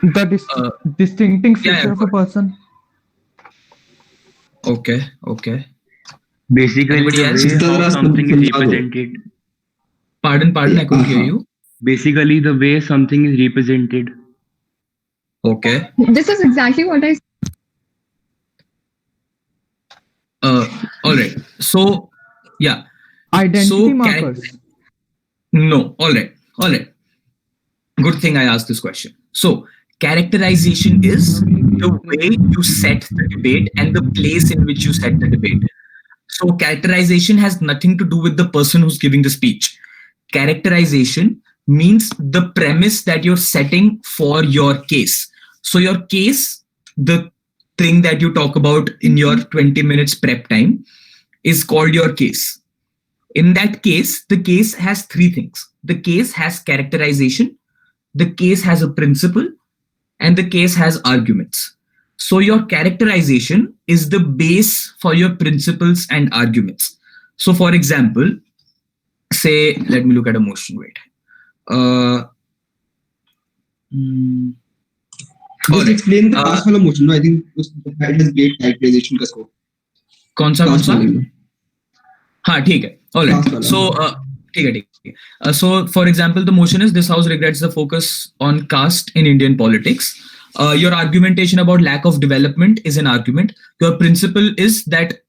The distincting feature of a person. Okay. Basically, Anybody the else? way how something is represented. Pardon, I couldn't hear you. Basically, the way something is represented. Okay. This is exactly what I. All right. So, yeah. Identity markers. No. All right. Good thing I asked this question. So, characterization is the way you set the debate and the place in which you set the debate. So, characterization has nothing to do with the person who's giving the speech. Characterization means the premise that you're setting for your case. So, your case, the thing that you talk about in your 20 minutes prep time, is called your case. In that case, the case has three things. The case has characterization, the case has a principle, and the case has arguments. So your characterization is the base for your principles and arguments. So for example, say, let me look at a motion. Wait. Just explain the past wala motion. No, I think that has great characterization का scope. कौन सा? हाँ, ठीक है. All right. So, ठीक है. So, for example, the motion is this house regrets the focus on caste in Indian politics. Your argumentation about lack of development is an argument. Your principle is that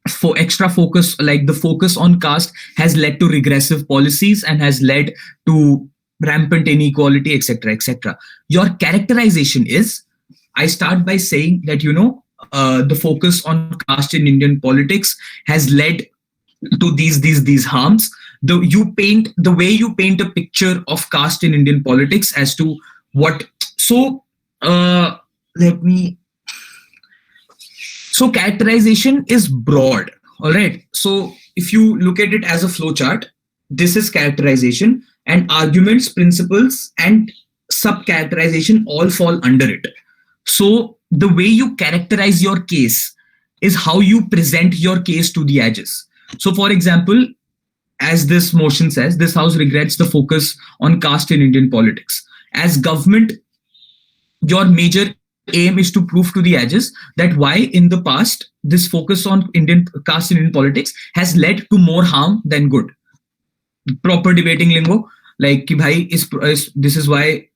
for extra focus, like the focus on caste has led to regressive policies and has led to rampant inequality, etc., etc. Your characterization is, I start by saying that, the focus on caste in Indian politics has led to these harms. The way you paint a picture of caste in Indian politics as to what. So So characterization is broad. All right. So if you look at it as a flow chart, this is characterization, and arguments, principles, and sub-characterization all fall under it. So the way you characterize your case is how you present your case to the edges. So for example, as this motion says, this house regrets the focus on caste in Indian politics. As government, your major aim is to prove to the edges that why in the past this focus on caste in Indian politics has led to more harm than good. Proper debating lingo, like ki bhai, this is why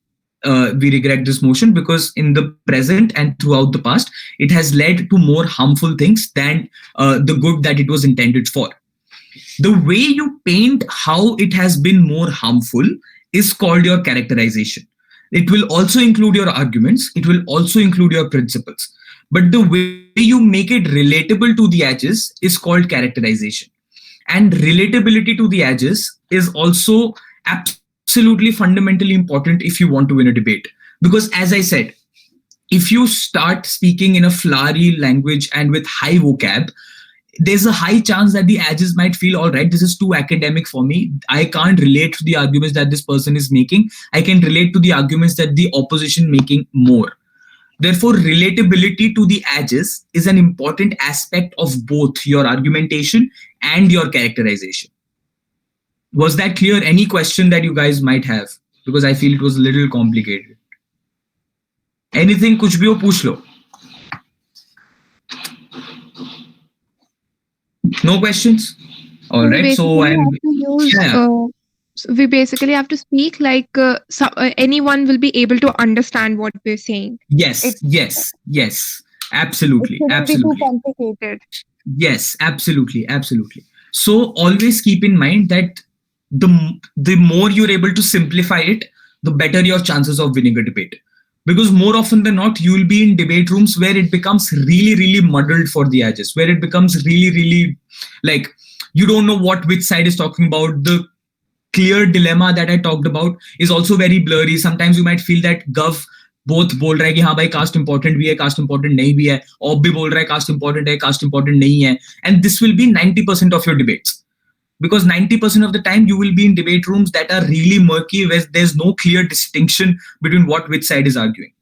we regret this motion, because in the present and throughout the past, it has led to more harmful things than the good that it was intended for. The way you paint how it has been more harmful is called your characterization. It will also include your arguments. It will also include your principles. But the way you make it relatable to the edges is called characterization. And relatability to the edges is also absolutely fundamentally important if you want to win a debate. Because as I said, if you start speaking in a flowery language and with high vocab, there's a high chance that the edges might feel, all right, this is too academic for me. I can't relate to the arguments that this person is making. I can relate to the arguments that the opposition making more. Therefore, relatability to the edges is an important aspect of both your argumentation and your characterization. Was that clear? Any question that you guys might have? because I feel it was a little complicated. Anything, kuch bhi ho, puch lo. No questions? All right. So we basically have to speak like anyone will be able to understand what we're saying. Yes. Absolutely. It shouldn't be Absolutely. too complicated. Yes, absolutely. So always keep in mind that the more you're able to simplify it, the better your chances of winning a debate. Because more often than not, you will be in debate rooms where it becomes really, really muddled for the edges, where it becomes really, really like you don't know which side is talking about. The clear dilemma that I talked about is also very blurry. Sometimes you might feel that Gov both बोल रहा है कि हाँ भाई cast important भी है, cast important नहीं भी है, और भी बोल रहा है कास्ट इंपॉर्टेंट है, कास्ट इंपॉर्टेंट नहीं है, and this will be 90% of your debates, because 90% of the time you will be in debate rooms that are really murky, where there's no clear distinction between which side is arguing,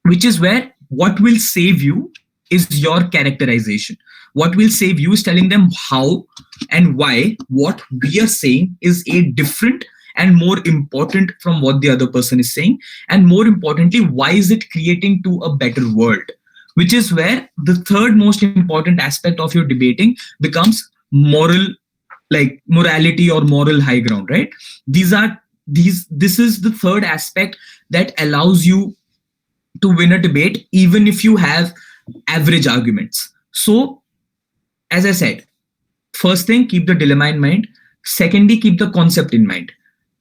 which is where what will save you is your characterization. What will save you is telling them how and why what we are saying is different and more important from what the other person is saying, and more importantly, why is it creating to a better world, which is where the third most important aspect of your debating becomes morality or moral high ground, right? This is the third aspect that allows you to win a debate, even if you have average arguments. So, as I said, first thing, keep the dilemma in mind. Secondly, keep the concept in mind.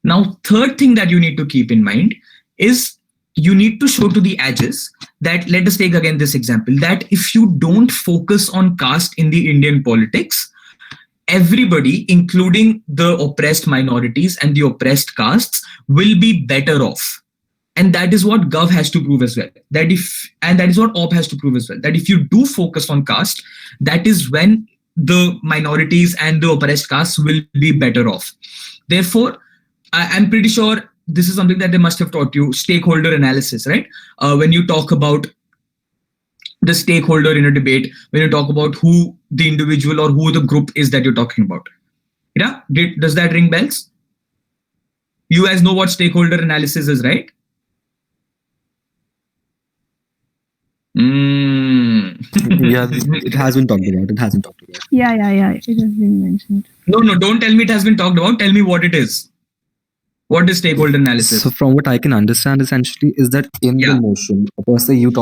Now, third thing that you need to keep in mind is you need to show to the edges that, let us take again this example, that if you don't focus on caste in the Indian politics, everybody, including the oppressed minorities and the oppressed castes, will be better off. And that is what Gov has to prove as well. That is what OP has to prove as well. That if you do focus on caste, that is when the minorities and the oppressed castes will be better off. Therefore, I'm pretty sure this is something that they must have taught you, stakeholder analysis, right? When you talk about the stakeholder in a debate, when you talk about who the individual or who the group is that you're talking about. Yeah, does that ring bells? You guys know what stakeholder analysis is, right? Yeah, it has been talked about. It hasn't talked about. Yeah. It has been mentioned. No, don't tell me it has been talked about. Tell me what it is. What is stakeholder analysis? So from what I can understand, essentially, is that in the motion, per se, if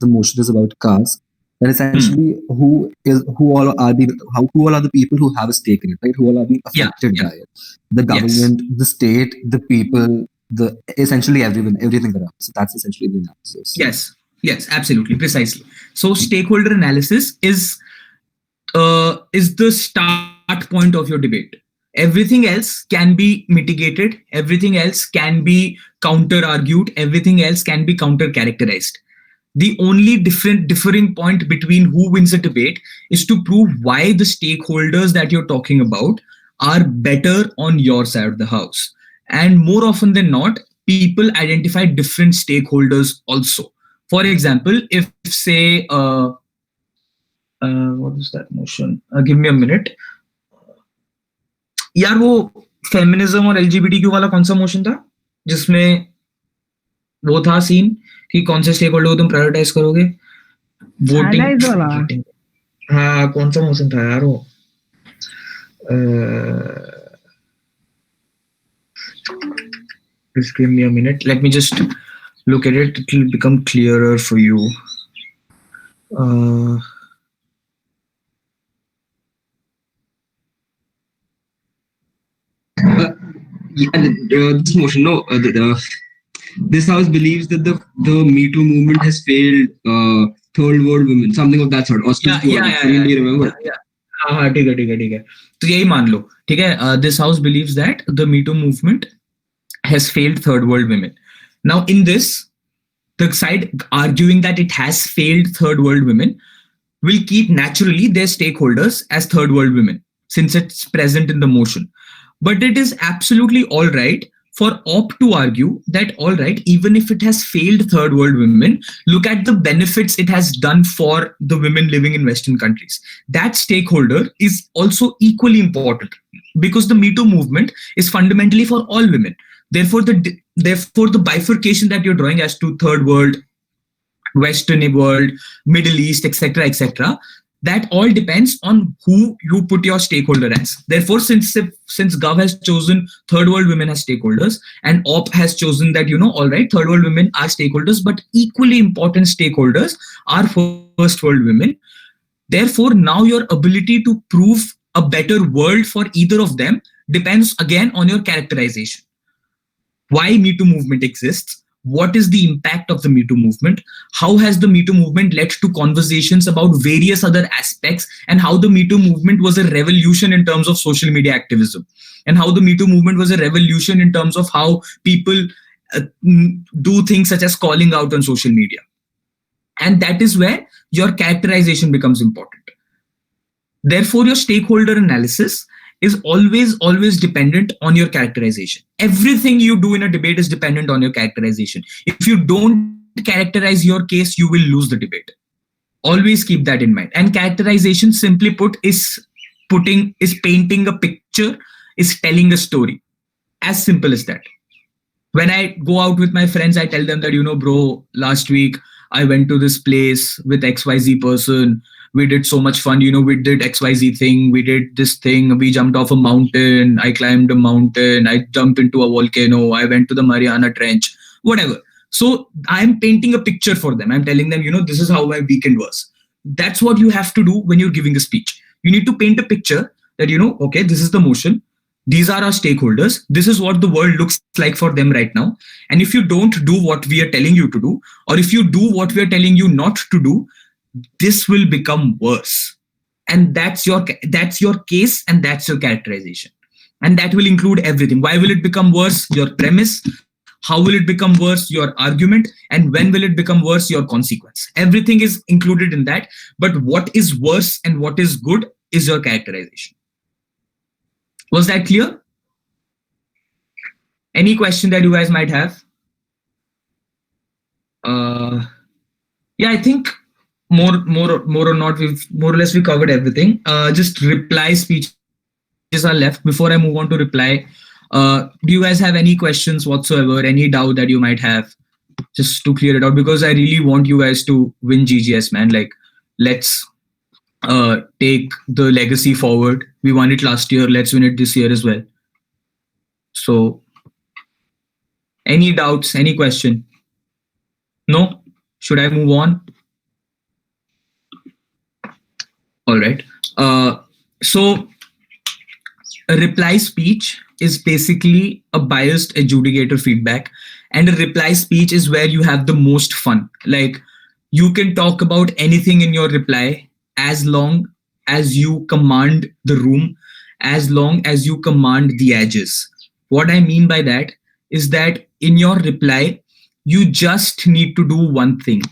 the motion is about caste, then essentially who all are the people who have a stake in it, right? Who all are being affected by it? The government, the state, the people, essentially everything around. So that's essentially the analysis. Yes, absolutely, precisely. So stakeholder analysis is the start point of your debate. Everything else can be mitigated. Everything else can be counter-argued. Everything else can be counter-characterized. The only differing point between who wins a debate is to prove why the stakeholders that you're talking about are better on your side of the house. And more often than not, people identify different stakeholders also. For example, if say, what is that motion? Give me a minute. यार वो feminism और LGBTQ वाला कौन सा motion था जिसमें वो था सीन कि कौन से स्टेक होल्डर को तुम प्रायोरिटाइज करोगे? वोटिंग। हाँ, कौन सा मोशन था यार वो? Just give me a minute. Let me just look at it. It will become clearer for you. This motion, this house believes that the Me Too movement has failed third world women, something of that sort. Do you remember? हाँ, ठीक है. तो यही मान लो, ठीक है. This house believes that the Me Too movement has failed third world women. Now, in this, the side arguing that it has failed third world women will keep naturally their stakeholders as third world women, since it's present in the motion. But it is absolutely all right for OP to argue that, all right, even if it has failed third world women, look at the benefits it has done for the women living in Western countries. That stakeholder is also equally important, because the Me Too movement is fundamentally for all women. Therefore, the bifurcation that you're drawing as to third world, Western world, Middle East, etc., that all depends on who you put your stakeholder as. Therefore, since Gov has chosen third world women as stakeholders, and OP has chosen that, all right, third world women are stakeholders, but equally important stakeholders are first world women. Therefore, now your ability to prove a better world for either of them depends again on your characterization. Why Me Too movement exists? What is the impact of the Me Too movement? How has the Me Too movement led to conversations about various other aspects, and how the Me Too movement was a revolution in terms of social media activism, and how the Me Too movement was a revolution in terms of how people do things such as calling out on social media. And that is where your characterization becomes important. Therefore, your stakeholder analysis is always dependent on your characterization. Everything you do in a debate is dependent on your characterization. If you don't characterize your case, you will lose the debate. Always keep that in mind. And characterization, simply put, is painting a picture, is telling a story. As simple as that. When I go out with my friends, I tell them that, bro, last week I went to this place with XYZ person. We did so much fun, we did XYZ thing, we did this thing, we jumped off a mountain, I climbed a mountain, I jumped into a volcano, I went to the Mariana Trench, whatever. So I'm painting a picture for them. I'm telling them, this is how my weekend was. That's what you have to do when you're giving a speech. You need to paint a picture that, okay, this is the motion. These are our stakeholders. This is what the world looks like for them right now. And if you don't do what we are telling you to do, or if you do what we are telling you not to do, this will become worse. And that's your case, and that's your characterization. And that will include everything. Why will it become worse? Your premise. How will it become worse? Your argument. And when will it become worse? Your consequence. Everything is included in that. But what is worse and what is good is your characterization. Was that clear? Any question that you guys might have? Yeah, I think more or not, we've more or less we covered everything. Just reply speeches are left. Before I move on to reply, do you guys have any questions whatsoever? Any doubt that you might have? Just to clear it out, because I really want you guys to win GGS, man. Like, let's take the legacy forward. We won it last year. Let's win it this year as well. So, any doubts? Any question? No? Should I move on? All right. So a reply speech is basically a biased adjudicator feedback, and a reply speech is where you have the most fun. Like, you can talk about anything in your reply as long as you command the room, as long as you command the edges. What I mean by that is that in your reply, you just need to do one thing.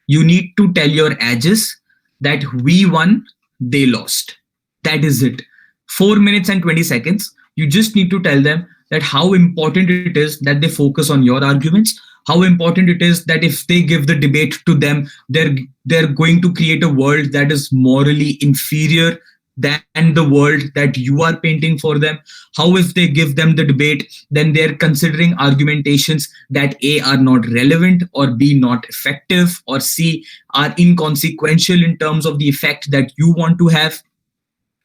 You need to tell your edges that we won, they lost. That is it. 4 minutes and 20 seconds. You just need to tell them that how important it is that they focus on your arguments, how important it is that if they give the debate to them, they're going to create a world that is morally inferior than the world that you are painting for them. How if they give them the debate, then they're considering argumentations that A, are not relevant, or B, not effective, or C, are inconsequential in terms of the effect that you want to have.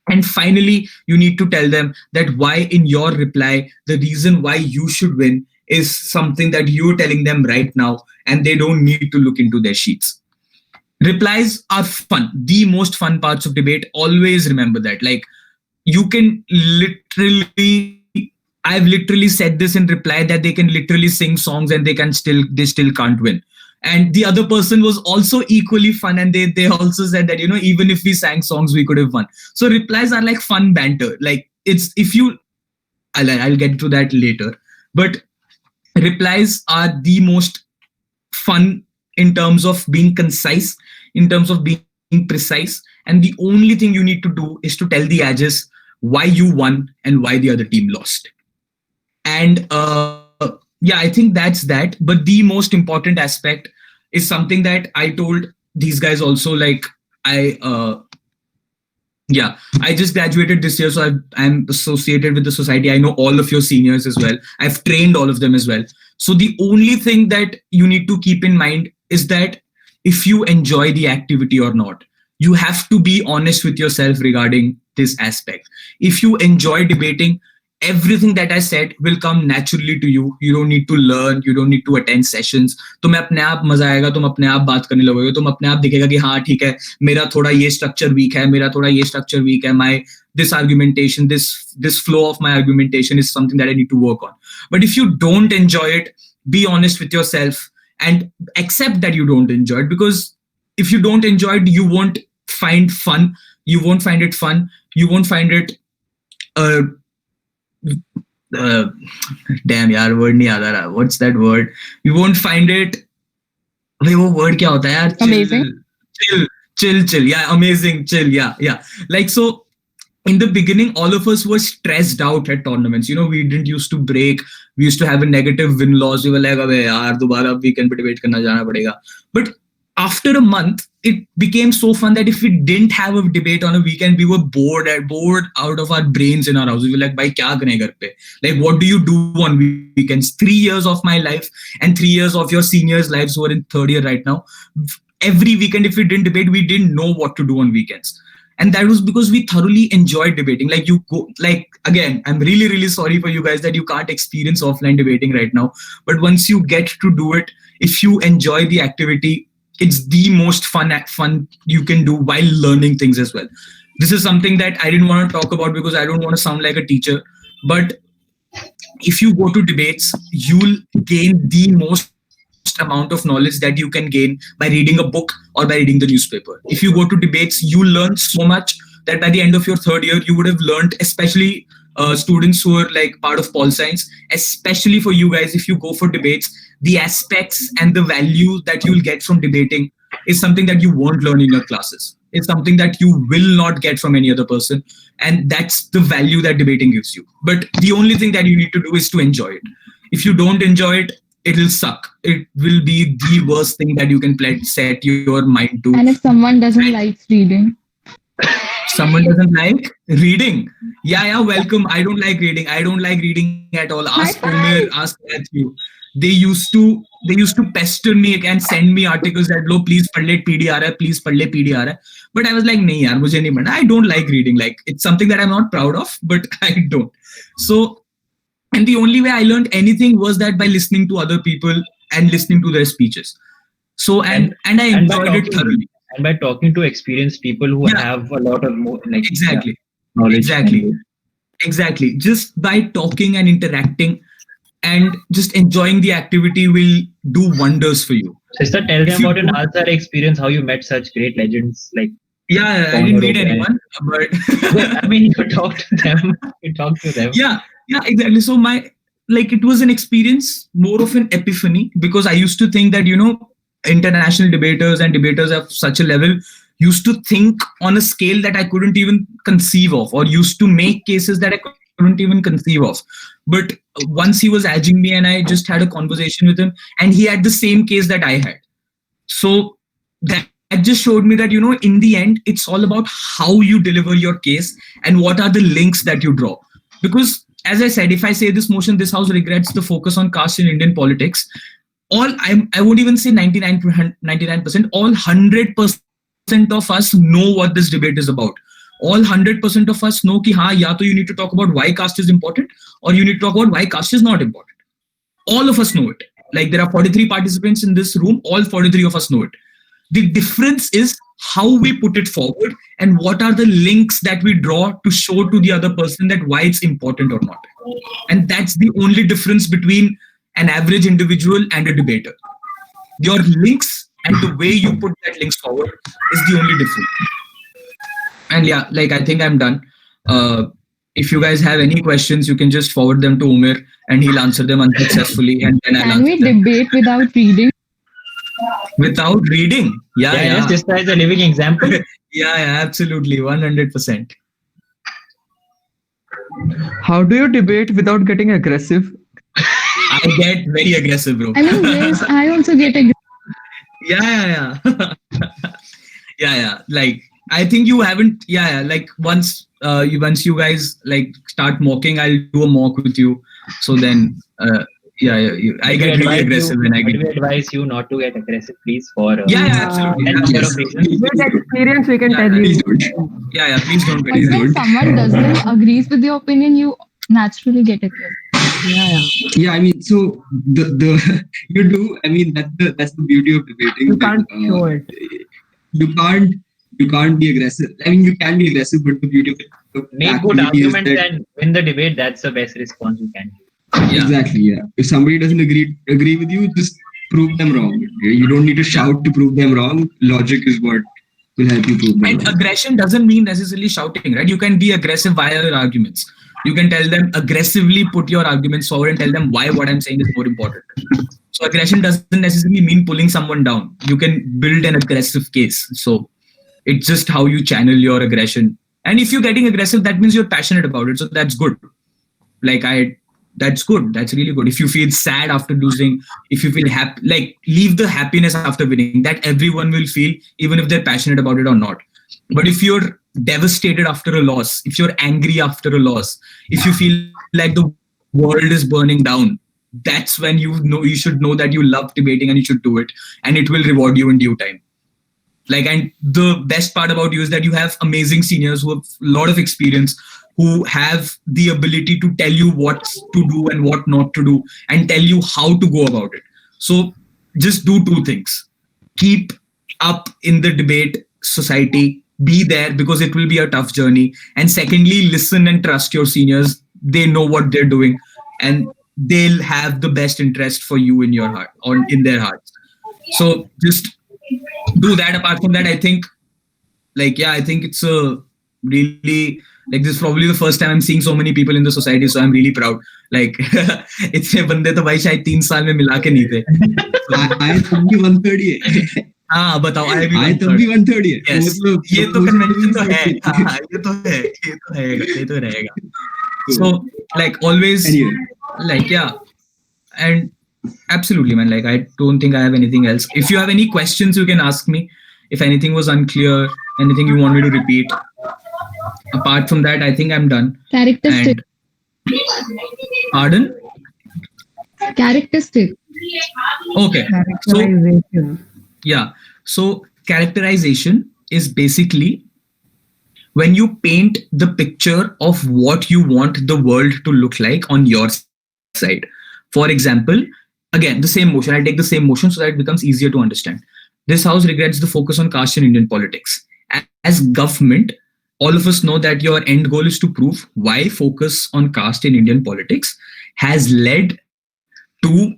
And finally, you need to tell them that why in your reply, the reason why you should win is something that you're telling them right now, and they don't need to look into their sheets. Replies are fun. The most fun parts of debate. Always remember that. Like, you can I've literally said this in reply, that they can literally sing songs and they still can't win. And the other person was also equally fun, and they also said that, even if we sang songs, we could have won. So replies are like fun banter. Like, I'll get to that later. But replies are the most fun in terms of being concise, in terms of being precise. And the only thing you need to do is to tell the edges why you won and why the other team lost. And yeah, I think that's that. But the most important aspect is something that I told these guys also. Like, Yeah, I just graduated this year, so I'm associated with the society. I know all of your seniors as well. I've trained all of them as well. So the only thing that you need to keep in mind is that if you enjoy the activity or not, you have to be honest with yourself regarding this aspect. If you enjoy debating, everything that I said will come naturally to you. You don't need to learn, you don't need to attend sessions. तुम्हें अपने आप मजा आएगा, तुम अपने आप बात करने लगोगे, तुम अपने आप दिखेगा कि हाँ ठीक है, मेरा थोड़ा ये स्ट्रक्चर वीक है, मेरा थोड़ा ये स्ट्रक्चर वीक है, my this argumentation, this flow of my argumentation is something that I need to work on. But if you don't enjoy it, be honest with yourself and accept that you don't enjoy it, because if you don't enjoy it, you won't find fun, you won't find it fun, you won't find it damn यार word नहीं आता रहा, what's that word, you won't find it, भाई वो word क्या होता है यार, Amazing. chill, yeah, amazing, chill, yeah, like so in the beginning all of us were stressed out at tournaments, you know, we didn't used to break, we used to have a negative win loss, we were like अबे यार दोबारा weekend पे debate करना जाना पड़ेगा. But after a month it became so fun that if we didn't have a debate on a weekend, we were bored out of our brains in our house. We were like, bhai kya kare ghar pe? Like, what do you do on weekends? 3 years of my life and 3 years of your seniors' lives who are in third year right now. Every weekend, if we didn't debate, we didn't know what to do on weekends. And that was because we thoroughly enjoyed debating. Like you go, like, again, I'm really, really sorry for you guys that you can't experience offline debating right now. But once you get to do it, if you enjoy the activity, it's the most fun you can do while learning things as well. This is something that I didn't want to talk about because I don't want to sound like a teacher. But if you go to debates, you'll gain the most amount of knowledge that you can gain by reading a book or by reading the newspaper. If you go to debates, you learn so much that by the end of your third year, you would have learned, especially students who are like part of Pol Science, especially for you guys, if you go for debates, the aspects and the value that you'll get from debating is something that you won't learn in your classes. It's something that you will not get from any other person. And that's the value that debating gives you. But the only thing that you need to do is to enjoy it. If you don't enjoy it, it'll suck. It will be the worst thing that you can set your mind to. And if someone doesn't like reading? Someone doesn't like reading. Yeah, welcome. I don't like reading. I don't like reading at all. Ask Umir, ask Matthew. They used to pester me and send me articles that, "Lo, please पढ़ ले PD आ रहा है, please पढ़ ले PD आ रहा है." But I was like, नहीं यार, मुझे नहीं पढ़ना. I don't like reading. Like, it's something that I'm not proud of, but I don't. So, and the only way I learned anything was that by listening to other people and listening to their speeches. So, and I enjoyed it thoroughly. And by talking to experienced people who have a lot of more like knowledge. Exactly. Just by talking and interacting and just enjoying the activity will do wonders for you. Sister, tell them about an Al-Sar experience, how you met such great legends. Like, yeah, I didn't meet anyone, but I mean, you talked to them. Yeah, exactly. So it was an experience, more of an epiphany, because I used to think that, you know, international debaters and debaters of such a level used to think on a scale that I couldn't even conceive of, or used to make cases that I couldn't even conceive of. But once he was edging me and I just had a conversation with him, and he had the same case that I had. So that just showed me that, you know, in the end, it's all about how you deliver your case and what are the links that you draw. Because as I said, if I say this motion, this house regrets the focus on caste in Indian politics, I won't even say 99%, all 100% of us know what this debate is about. All 100% of us know ki haan, ya to you need to talk about why caste is important, or you need to talk about why caste is not important. All of us know it. Like, there are 43 participants in this room, all 43 of us know it. The difference is how we put it forward and what are the links that we draw to show to the other person that why it's important or not. And that's the only difference between an average individual and a debater. Your links and the way you put that links forward is the only difference. And yeah, like, I think I'm done. If you guys have any questions, you can just forward them to Umir and he'll answer them unsuccessfully. And then I'll Can we debate without reading? Without reading? Yeah. This is a living example. Yeah, absolutely. 100%. How do you debate without getting aggressive? I get very aggressive, bro. I mean, yes, I also get aggressive. Yeah. Yeah. Like, I think you haven't. Yeah, like once you guys like start mocking, I'll do a mock with you. So then, I get really aggressive when I get. We advise you not to get aggressive, please. For absolutely. a number of reasons. With experience, we can tell you. Yeah, please don't get When someone doesn't agrees with your opinion, you naturally get aggressive. Yeah, I mean, so the you do. I mean, that's the beauty of debating. You can't show it. You can't be aggressive. I mean, you can be aggressive, but the beauty of it. Make good arguments and win the debate. That's the best response you can do. Exactly. Yeah. If somebody doesn't agree with you, just prove them wrong. You don't need to shout to prove them wrong. Logic is what will help you prove them And wrong. aggression doesn't mean necessarily shouting, right? You can be aggressive via your arguments. You can tell them aggressively, put your arguments forward and tell them why what I'm saying is more important. So aggression doesn't necessarily mean pulling someone down. You can build an aggressive case. So it's just how you channel your aggression. And if you're getting aggressive, that means you're passionate about it. So that's good. That's good. That's really good. If you feel sad after losing, if you feel happy, like leave the happiness after winning. That everyone will feel, even if they're passionate about it or not. But if you're devastated after a loss, if you're angry after a loss, if you feel like the world is burning down, that's when you should know that you love debating and you should do it, and it will reward you in due time. And the best part about you is that you have amazing seniors who have a lot of experience, who have the ability to tell you what to do and what not to do, and tell you how to go about it. So just do two things. Keep up in the debate society, be there because it will be a tough journey. And secondly, listen and trust your seniors. They know what they're doing and they'll have the best interest for you in your heart or in their hearts. So just do that. Apart from that, I think it's a really, this is probably the first time I'm seeing so many people in the society, so I'm really proud. इतने बंदे तो भाई शायद 3 साल में मिला के नहीं थे. I तब भी 130 है. हाँ बताओ. I तब भी 130 है. Yes. ये तो convention तो है. हाँ ये तो रहेगा. So always, and absolutely, man. I don't think I have anything else. If you have any questions, you can ask me. If anything was unclear, anything you want me to repeat. Apart from that, I think I'm done. Characteristic. Pardon? Characteristic. Okay. So characterization is basically when you paint the picture of what you want the world to look like on your side. For example, again, the same motion. I'll take the same motion so that it becomes easier to understand. This house regrets the focus on caste in Indian politics. As government, all of us know that your end goal is to prove why focus on caste in Indian politics has led to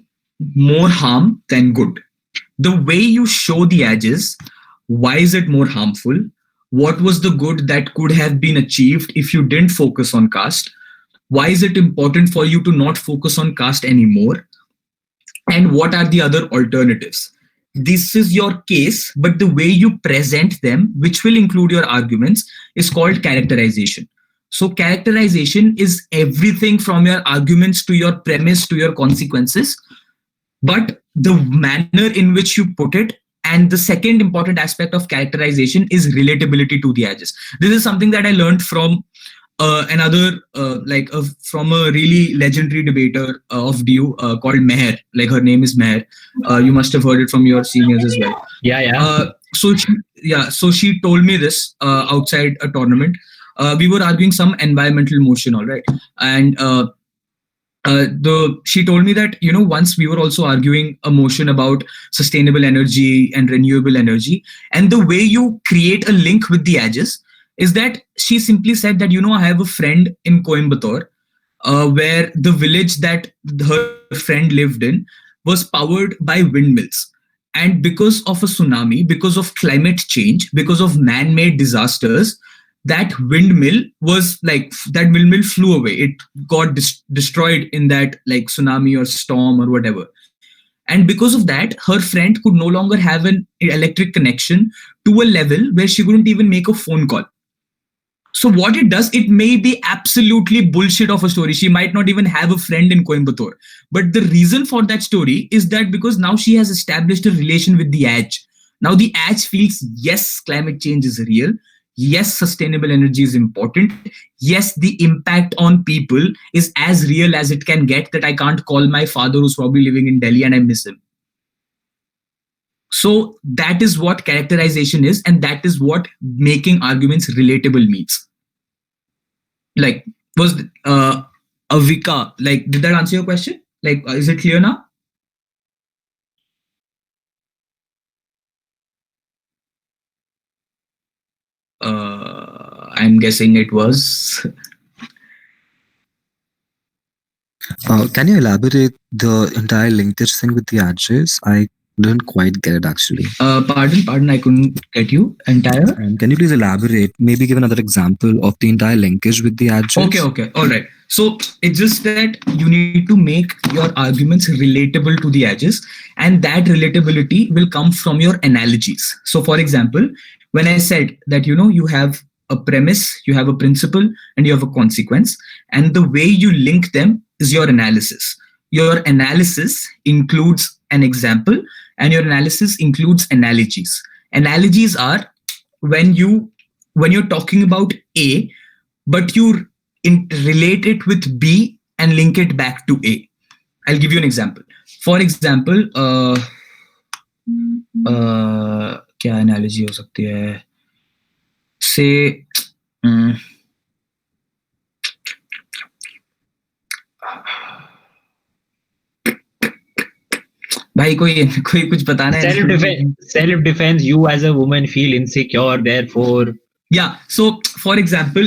more harm than good. The way you show the edges, why is it more harmful? What was the good that could have been achieved if you didn't focus on caste? Why is it important for you to not focus on caste anymore? And what are the other alternatives? This is your case, but the way you present them, which will include your arguments, is called characterization. So characterization is everything from your arguments to your premise to your consequences, but the manner in which you put it. And the second important aspect of characterization is relatability to the edges. This is something that I learned from from a really legendary debater of DU called Meher. Her name is Meher. You must have heard it from your seniors as well. So she told me this outside a tournament. We were arguing some environmental motion, all right, and she told me that once we were also arguing a motion about sustainable energy and renewable energy, and the way you create a link with the edges is that she simply said that I have a friend in Coimbatore where the village that her friend lived in was powered by windmills, and because of a tsunami, because of climate change, because of man-made disasters, that windmill flew away. It got destroyed in that tsunami or storm or whatever. And because of that, her friend could no longer have an electric connection to a level where she couldn't even make a phone call. So what it does, it may be absolutely bullshit of a story. She might not even have a friend in Coimbatore. But the reason for that story is that because now she has established a relation with the edge. Now the edge feels, yes, climate change is real. Yes, sustainable energy is important. Yes, the impact on people is as real as it can get, that I can't call my father who's probably living in Delhi and I miss him. So that is what characterization is, and that is what making arguments relatable means. Like, was Avika, like, did that answer your question? Like, is it clear now? I'm guessing it was. Can you elaborate the entire linkage thing with the edges? I didn't quite get it actually. Pardon, I couldn't get you entire. Can you please elaborate? Maybe give another example of the entire linkage with the edges. Okay, all right. So it's just that you need to make your arguments relatable to the edges, and that relatability will come from your analogies. So for example, when I said that, you have a premise, you have a principle, and you have a consequence, and the way you link them is your analysis. Your analysis includes an example, and your analysis includes analogies. Analogies are when you're talking about A, but you relate it with B and link it back to A. I'll give you an example. For example, क्या analogy हो सकती है? Say, भाई कोई कुछ बताना है? Self defense. You as a woman feel insecure, therefore. Yeah. So for example,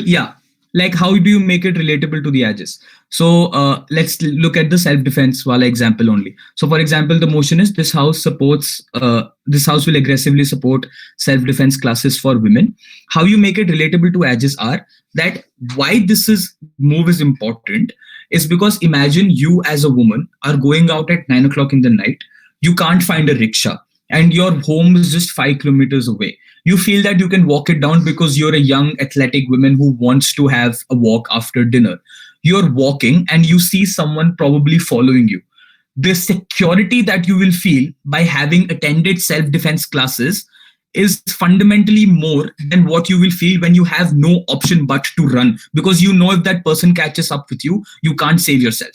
like how do you make it relatable to the edges? So let's look at the self-defense wala example only. So for example, the motion is this house will aggressively support self-defense classes for women. How you make it relatable to edges are that why this move is important is because imagine you as a woman are going out at 9 o'clock in the night. You can't find a rickshaw and your home is just 5 kilometers away. You feel that you can walk it down because you're a young athletic woman who wants to have a walk after dinner. You're walking and you see someone probably following you. The security that you will feel by having attended self-defense classes is fundamentally more than what you will feel when you have no option but to run, because you know if that person catches up with you, you can't save yourself.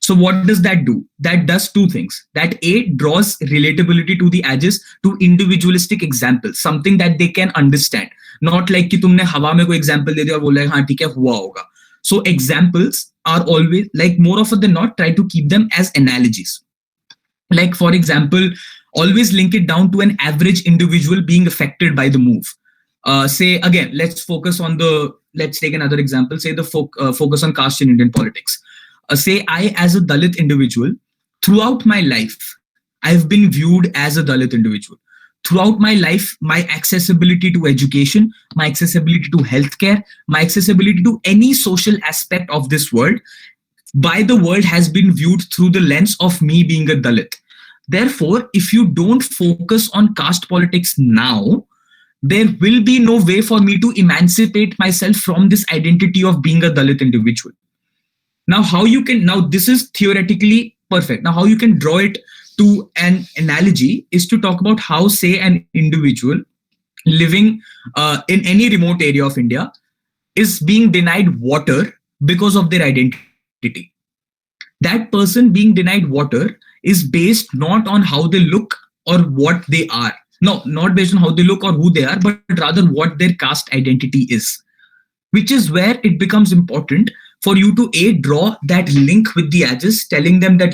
So what does that do? That does two things. That A, draws relatability to the edges to individualistic examples, something that they can understand. Not like कि तुमने हवा में कोई example दे दिया और बोला हाँ ठीक है हुआ होगा. So examples are always, like more often than not, try to keep them as analogies. Like for example, always link it down to an average individual being affected by the move. Say again, let's take another example. Say the focus on caste in Indian politics. Say I as a Dalit individual, throughout my life, I've been viewed as a Dalit individual. Throughout my life, my accessibility to education, my accessibility to healthcare, my accessibility to any social aspect of this world, by the world has been viewed through the lens of me being a Dalit. Therefore, if you don't focus on caste politics now, there will be no way for me to emancipate myself from this identity of being a Dalit individual. Now, this is theoretically perfect. Now, how you can draw it to an analogy is to talk about how, say, an individual living in any remote area of India is being denied water because of their identity. That person being denied water is based not on how they look or what they are. No, not based on how they look or who they are, but rather what their caste identity is. Which is where it becomes important for you to draw that link with the edges, telling them that,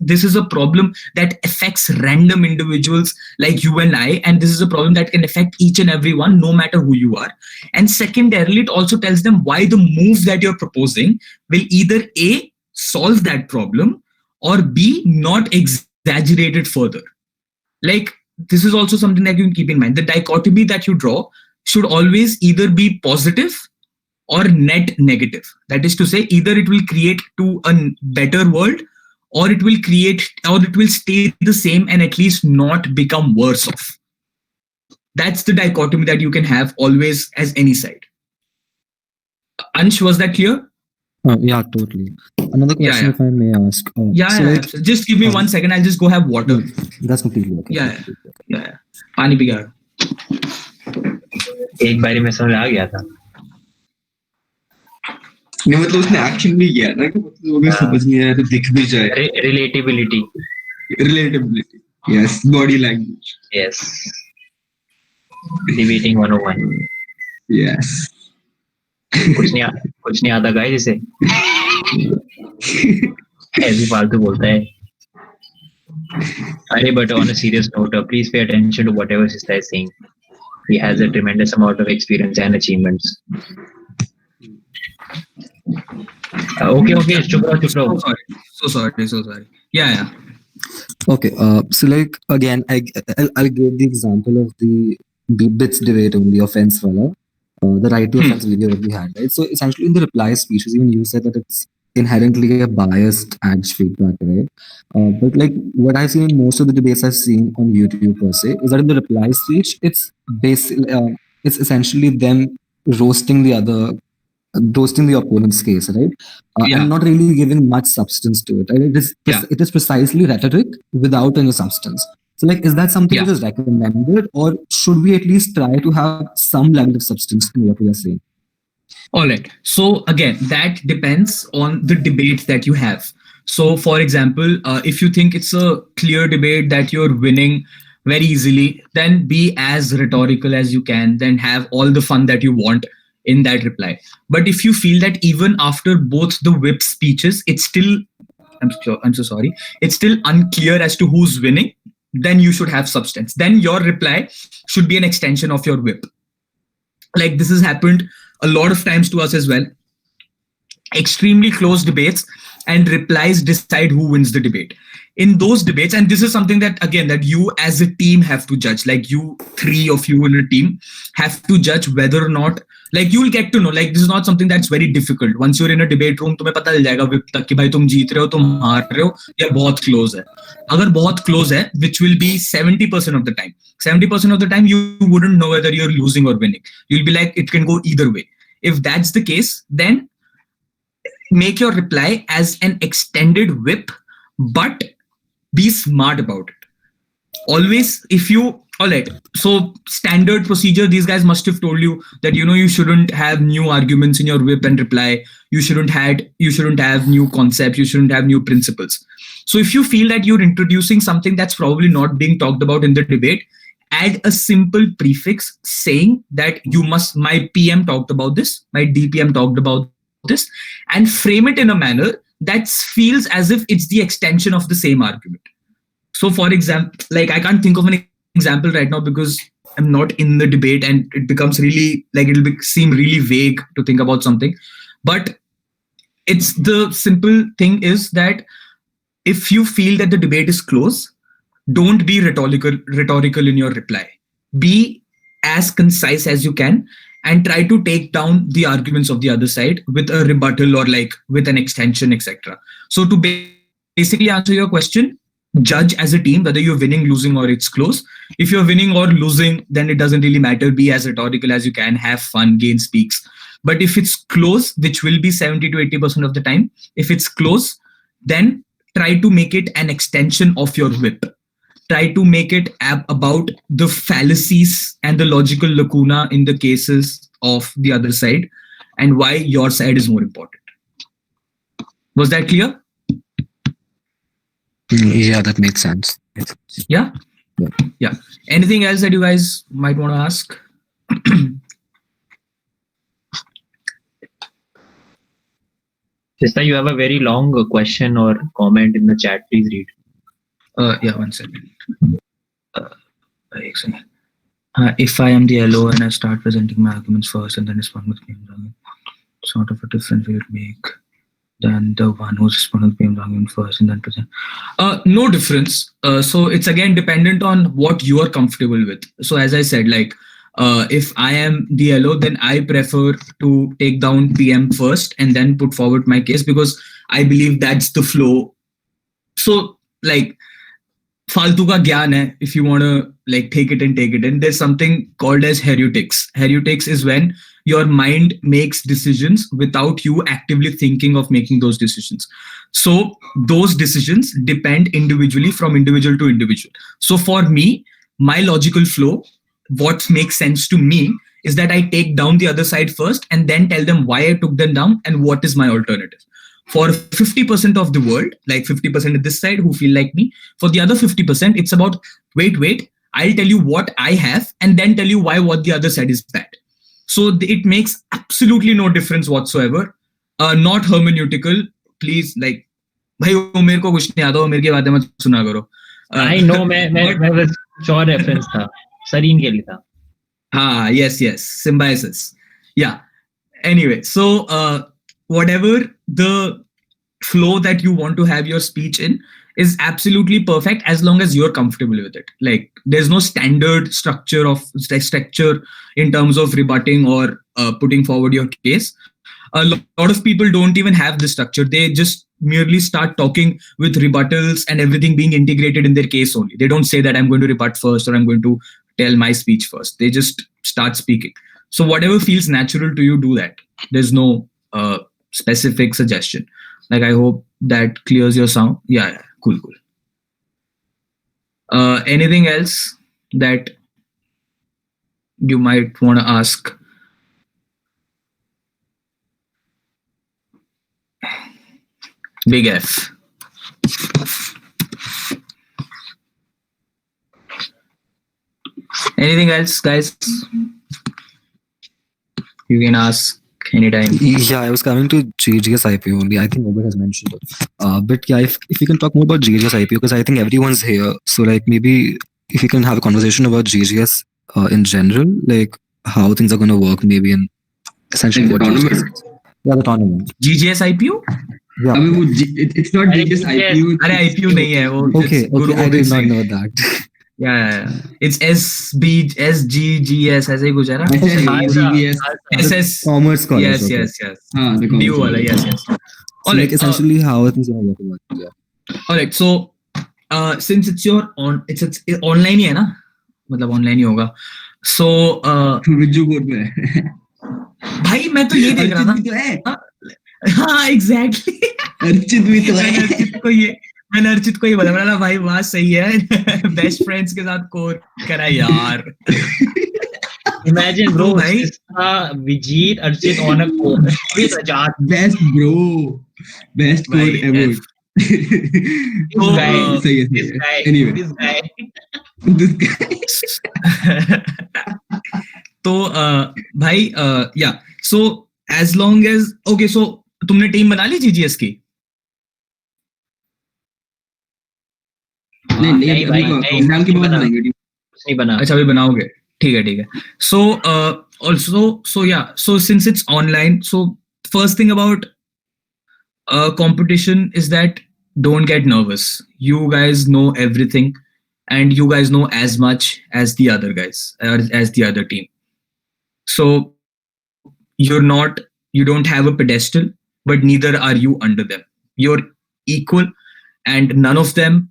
this is a problem that affects random individuals like you and I, and this is a problem that can affect each and every one, no matter who you are. And secondarily, it also tells them why the move that you're proposing will either A, solve that problem, or B, not exaggerate it further. Like, this is also something that you can keep in mind. The dichotomy that you draw should always either be positive or net negative. That is to say, either it will create to a better world, or it will stay the same and at least not become worse off. That's the dichotomy that you can have always as any side. Ansh, was that clear? Yeah, totally. Another question, if I may ask. Just give me 1 second. I'll just go have water. That's completely okay. Yeah. Pani pi gaya. एक बारी में समझ आ गया था। नहीं मतलब उसने action भी किया ना कि मतलब अगर समझ नहीं आया तो दिख भी जाए। Relatability yes, body language yes, debating 101 yes. कुछ नहीं आता गाइस इसे ऐसी फालतू बोलता है। अरे but on a serious note, please pay attention to whatever Sista is saying. He has a tremendous amount of experience and achievements. Okay, chup raho. So sorry. Yeah. Okay, so like again, I'll give the example of the bits debate only, offense wala, the right to offense video that we had, right? So essentially in the reply speeches, even you said that it's inherently a biased ad feedback, right? But like what I've seen in most of the debates I've seen on YouTube per se is that in the reply speech, it's basically it's essentially them roasting the opponent's case, right? And not really giving much substance to it. Right? It is precisely rhetoric without any substance. So like, is that something that is recommended, or should we at least try to have some level of substance in what we are saying? All right. So again, that depends on the debate that you have. So for example, if you think it's a clear debate that you're winning very easily, then be as rhetorical as you can, then have all the fun that you want in that reply. But if you feel that even after both the whip speeches, it's still, I'm so sorry, it's still unclear as to who's winning, then you should have substance. Then your reply should be an extension of your whip. Like this has happened a lot of times to us as well. Extremely close debates and replies decide who wins the debate. In those debates, and this is something that, again, that you as a team have to judge, like you, three of you in a team have to judge whether or not, like you'll get to know, like this is not something that's very difficult. Once you're in a debate room, तुम्हें पता चल जाएगा whip तक कि भाई तुम जीत रहे हो, तुम हार रहे हो, या बहुत close है. अगर बहुत close है, which will be 70% of the time. 70% of the time, you wouldn't know whether you're losing or winning. You'll be like, it can go either way. If that's the case, then make your reply as an extended whip, but be smart about it. Always, if you, all right, so standard procedure, these guys must have told you that, you know, you shouldn't have new arguments in your whip and reply. You shouldn't have new concepts. You shouldn't have new principles. So if you feel that you're introducing something that's probably not being talked about in the debate, add a simple prefix saying that my PM talked about this, my DPM talked about this, and frame it in a manner that feels as if it's the extension of the same argument. So for example, like I can't think of an example right now because I'm not in the debate and it becomes really, like seem really vague to think about something. But it's the simple thing is that if you feel that the debate is close, don't be rhetorical in your reply. Be as concise as you can and try to take down the arguments of the other side with a rebuttal or like with an extension, etc. So to basically answer your question, judge as a team whether you're winning, losing, or it's close. If you're winning or losing, then it doesn't really matter. Be as rhetorical as you can, have fun, gain speaks. But if it's close, which will be 70 to 80% of the time, if it's close, then try to make it an extension of your whip. Try to make it about the fallacies and the logical lacuna in the cases of the other side and why your side is more important. Was that clear? Yeah, that makes sense. Yeah. Anything else that you guys might want to ask? Sista, you have a very long question or comment in the chat. Please read. Yeah, one second. If I am the LO and I start presenting my arguments first and then respond with claims, sort of a difference we would make than the one who's responding with claims argument first and then present. No difference. So it's again dependent on what you are comfortable with. So as I said, like if I am the LO, then I prefer to take down PM first and then put forward my case because I believe that's the flow. So like faltu ka gyan hai, if you want to like take it in, there's something called as heuristics. Heuristics is when your mind makes decisions without you actively thinking of making those decisions. So those decisions depend individually from individual to individual. So for me, my logical flow, what makes sense to me is that I take down the other side first and then tell them why I took them down and what is my alternative. For 50% of the world, like 50% of this side who feel like me, for the other 50%, it's about, wait, I'll tell you what I have and then tell you why what the other side is bad. So it makes absolutely no difference whatsoever. Not hermeneutical. Please, like, भाई उमेर को कुछ नहीं आता, उमेर की बातें मत सुना करो. I know, मैं बस short reference था, Sareen के लिए था. Yes, symbiosis. Yeah. Anyway, so whatever the flow that you want to have your speech in is absolutely perfect as long as you're comfortable with it. Like, there's no standard structure in terms of rebutting or putting forward your case. A lot of people don't even have this structure. They just merely start talking with rebuttals and everything being integrated in their case only. They don't say that I'm going to rebut first or I'm going to tell my speech first. They just start speaking. So whatever feels natural to you, do that. There's no specific suggestion. Like, I hope that clears your sound. Yeah, cool. Anything else that you might want to ask? Big F. Anything else, guys? You can ask anytime. Yeah, I was coming to GGS IPO only. I think Obert has mentioned it. But yeah, if you can talk more about GGS IPO, because I think everyone's here. So like maybe if you can have a conversation about GGS in general, like how things are going to work, maybe, and essentially Like what the GGS tournament? is. Yeah, the tournament. GGS IPO? Yeah. I mean, it's not just IPO. अरे IPO नहीं है वो. Okay, I did not know that. Yeah. It's SGGS ऐसे ही कुछ है ना? GBS. SS. Commerce College. Yes. okay. The commerce DU वाला, yes. So All like right. essentially how are things going to work about it? Yeah. All right. So since it's it's online ही है ना? मतलब online ही होगा. So Viju code में. भाई मैं तो ये देख रहा था. हाँ, एग्जैक्टली. अर्चित भी तो है. मैंने अर्चित को ही बोला, मैंने भाई बात सही है. बेस्ट फ्रेंड्स के साथ कोर करा यार. Imagine, bro, Vijit, Archit on a code with Ajat. Best code ever. This guy. तो भाई yeah, so as long as okay, so तुमने टीम बना ली GGS की? नहीं भाई, एग्जाम के बाद बनाएंगे टीम. नहीं बना. अच्छा, अभी बनाओगे. ठीक है. So so since it's online, so first thing about competition is that don't get nervous. You guys know everything and you guys know as much as the other guys, as the other team. So you don't have a pedestal, but neither are you under them. You're equal, and none of them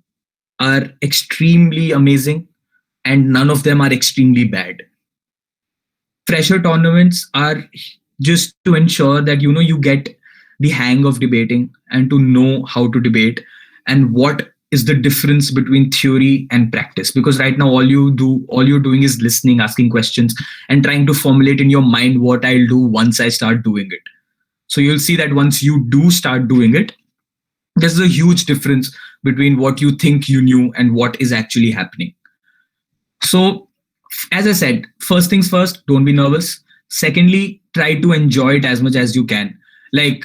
are extremely amazing and none of them are extremely bad. Fresher tournaments are just to ensure that you get the hang of debating and to know how to debate and what is the difference between theory and practice. Because right now all you're doing is listening, asking questions and trying to formulate in your mind what I'll do once I start doing it. So you'll see that once you do start doing it, there's a huge difference between what you think you knew and what is actually happening. So as I said, first things first, don't be nervous. Secondly, try to enjoy it as much as you can. Like,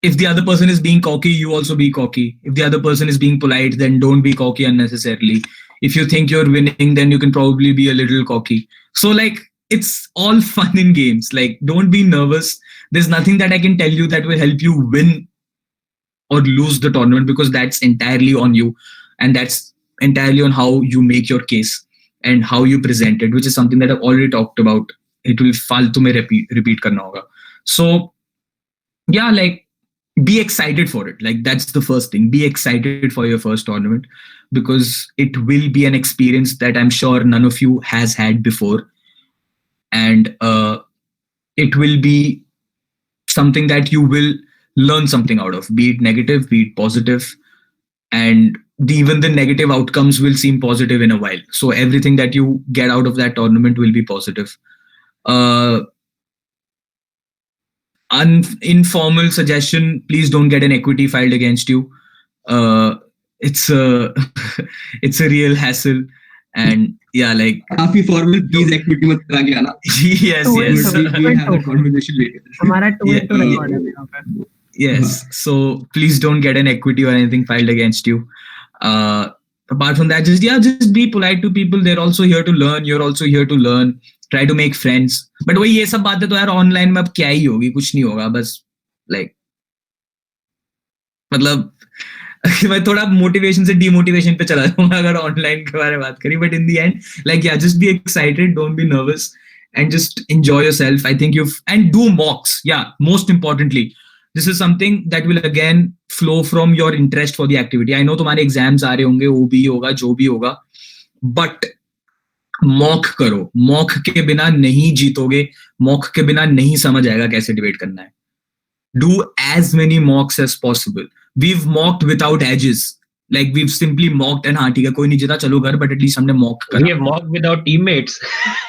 if the other person is being cocky, you also be cocky. If the other person is being polite, then don't be cocky unnecessarily. If you think you're winning, then you can probably be a little cocky. So like, it's all fun in games. Like, don't be nervous. There's nothing that I can tell you that will help you win or lose the tournament, because that's entirely on you. And that's entirely on how you make your case and how you present it, which is something that I've already talked about. It will faltu mein repeat karna hoga. So yeah, like, be excited for it. Like, that's the first thing. Be excited for your first tournament, because it will be an experience that I'm sure none of you has had before. And it will be something that you will learn something out of, be it negative, be it positive. And even the negative outcomes will seem positive in a while. So everything that you get out of that tournament will be positive. Informal suggestion: please don't get an equity filed against you. It's a it's a real hassle, and yeah, like काफी formal, please equity मत करा के आना. yes. We have a conversation later. हमारा 2 Yeah, record है यहाँ पे. Yes. So please don't get an equity or anything filed against you. Apart from that, just be polite to people. They're also here to learn. You're also here to learn. Try to make friends. But वही ये सब बातें तो यार online में अब क्या ही होगी, कुछ नहीं होगा, बस लाइक मतलब मैं थोड़ा मोटिवेशन से डीमोटिवेशन पे चला जाऊंगा अगर ऑनलाइन के बारे में बात करी. But in the end like yeah just be excited, don't be nervous and just enjoy yourself. I think and do mocks. Yeah, most importantly, this is something that will again flow from your interest for the activity. I know तुम्हारे exams आ रहे होंगे, OB होगा, जो भी होगा, but mock करो. Mock के बिना नहीं जीतोगे, मॉक के बिना नहीं समझ आएगा कैसे डिबेट करना है. Do as many mocks as possible. We've mocked without edges. Like we've simply mocked and हाँ ठीक है कोई नहीं जीता चलो घर, but at least हमने mock करा. We have mocked without teammates.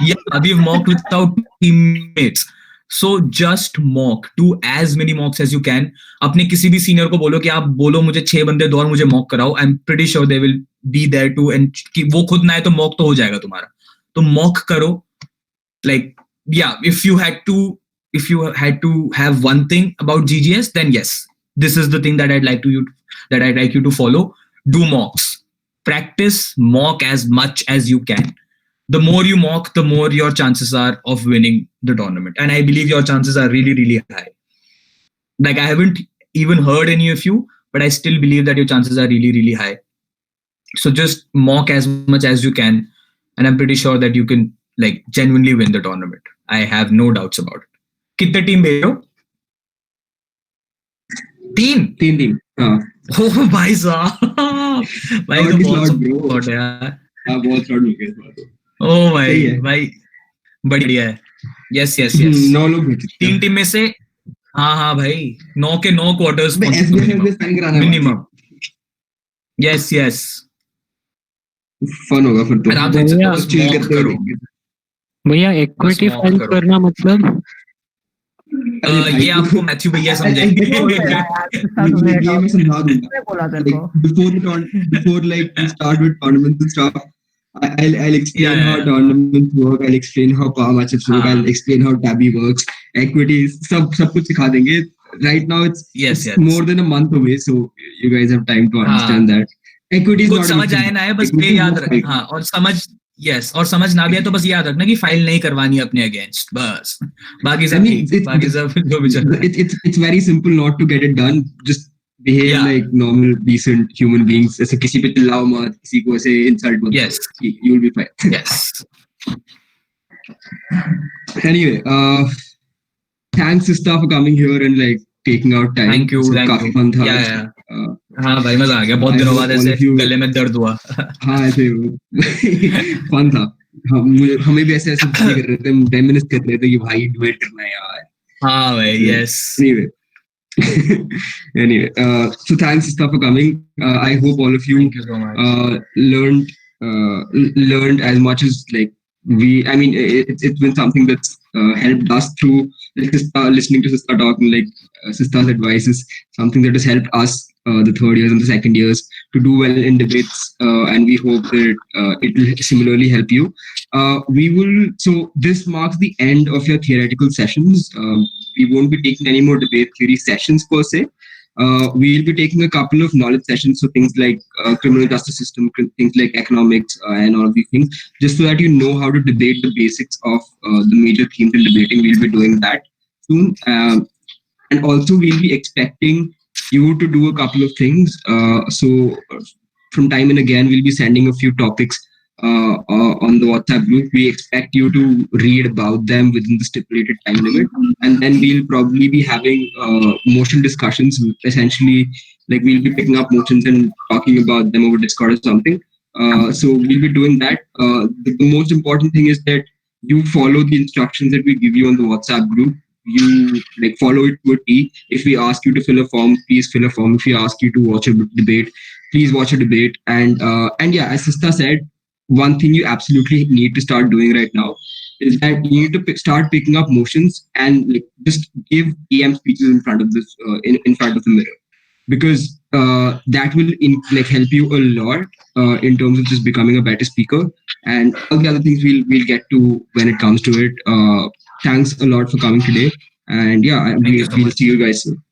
Yeah, we've mocked without teammates. So just mock. Do as many mocks as you can. अपने किसी भी सीनियर को बोलो कि आप बोलो मुझे 6 बंदे दो और मुझे मॉक कराओ. I'm pretty sure they will be there too. And कि वो खुद ना आए तो मॉक तो हो जाएगा तुम्हारा. तो मॉक करो. Like yeah, if you had to have one thing about GGS, then yes, this is the thing that I'd like you to follow. Do mocks. Practice mock as much as you can. The more you mock, the more your chances are of winning the tournament. And I believe your chances are really, really high. Like I haven't even heard any of you, but I still believe that your chances are really, really high. So just mock as much as you can. And I'm pretty sure that you can like genuinely win the tournament. I have no doubts about it. कितने team भेज रहे हो? 3 team. ओ भाई साहब, भाई तो बहुत support है यार. हाँ बहुत थर्ड मिल गए. ओ भाई बढ़िया है. यस 9 लोग भेजे. 3 टीम में से हाँ भाई 9 के 9 क्वार्टर्स मिनिमम. यस फन होगा फिर तो. आराम से चिल करते करो भैया. इक्विटी फाइल करना मतलब ये आपको मैथ्यू भैया समझाएंगे. ये मैं समझा दूंगा. Before like we start with tournaments and stuff, I'll explain how tournaments work. I'll explain how power matchups work. I'll explain how tabby works. Equities, सब कुछ सिखा देंगे. Right now it's more than a month away, so you guys have time to understand that. Equities कुछ समझ आए ना है, बस ये याद रख. हाँ और समझ ना भी है तो बस याद रखना कि फाइल नहीं करवानी अपने अगेंस्ट, बस. बाकी सब जो भी चल रहा है. It's very simple not to get it done. Just behave like normal, decent human beings. ऐसे किसी पे चिल्लाओ मत, किसी को ऐसे insult मत. Yes. You'll be fine. Yes. Anyway, thanks Sista for coming here and like taking out time. Thank you. काफी fun था. हाँ भाई मजा आ गया. बहुत दिनों बाद ऐसे गले में दर्द हुआ. हाँ ऐसे फन था. हमें भी ऐसे कर रहे थे, reminisce कर रहे थे कि भाई डिबेट करना है यार. हाँ भाई. Yes. Anyway, so thanks Sista for coming. I hope all of you learned as much as like we. I mean, it's been something that's helped us through listening to Sista talk, and like Sista's advice is something that has helped us, the third years and the second years, to do well in debates, and we hope that it will similarly help you. So this marks the end of your theoretical sessions. We won't be taking any more debate theory sessions per se. We'll be taking a couple of knowledge sessions, so things like criminal justice system, things like economics, and all of these things, just so that you know how to debate the basics of the major themes in debating. We'll be doing that soon, and also we'll be expecting you to do a couple of things. So from time and again, we'll be sending a few topics on the WhatsApp group. We expect you to read about them within the stipulated time limit, and then we'll probably be having motion discussions. Essentially, like we'll be picking up motions and talking about them over Discord or something. So we'll be doing that. The most important thing is that you follow the instructions that we give you on the WhatsApp group. You like follow it to a T. If we ask you to fill a form, please fill a form. If we ask you to watch a debate, please watch a debate. And yeah, as Sista said, one thing you absolutely need to start doing right now is that you need to start picking up motions and like just give EM speeches in front of this in front of the mirror, because that will help you a lot in terms of just becoming a better speaker, and all the other things we'll get to when it comes to it. Thanks a lot for coming today, and yeah, we'll see you guys soon.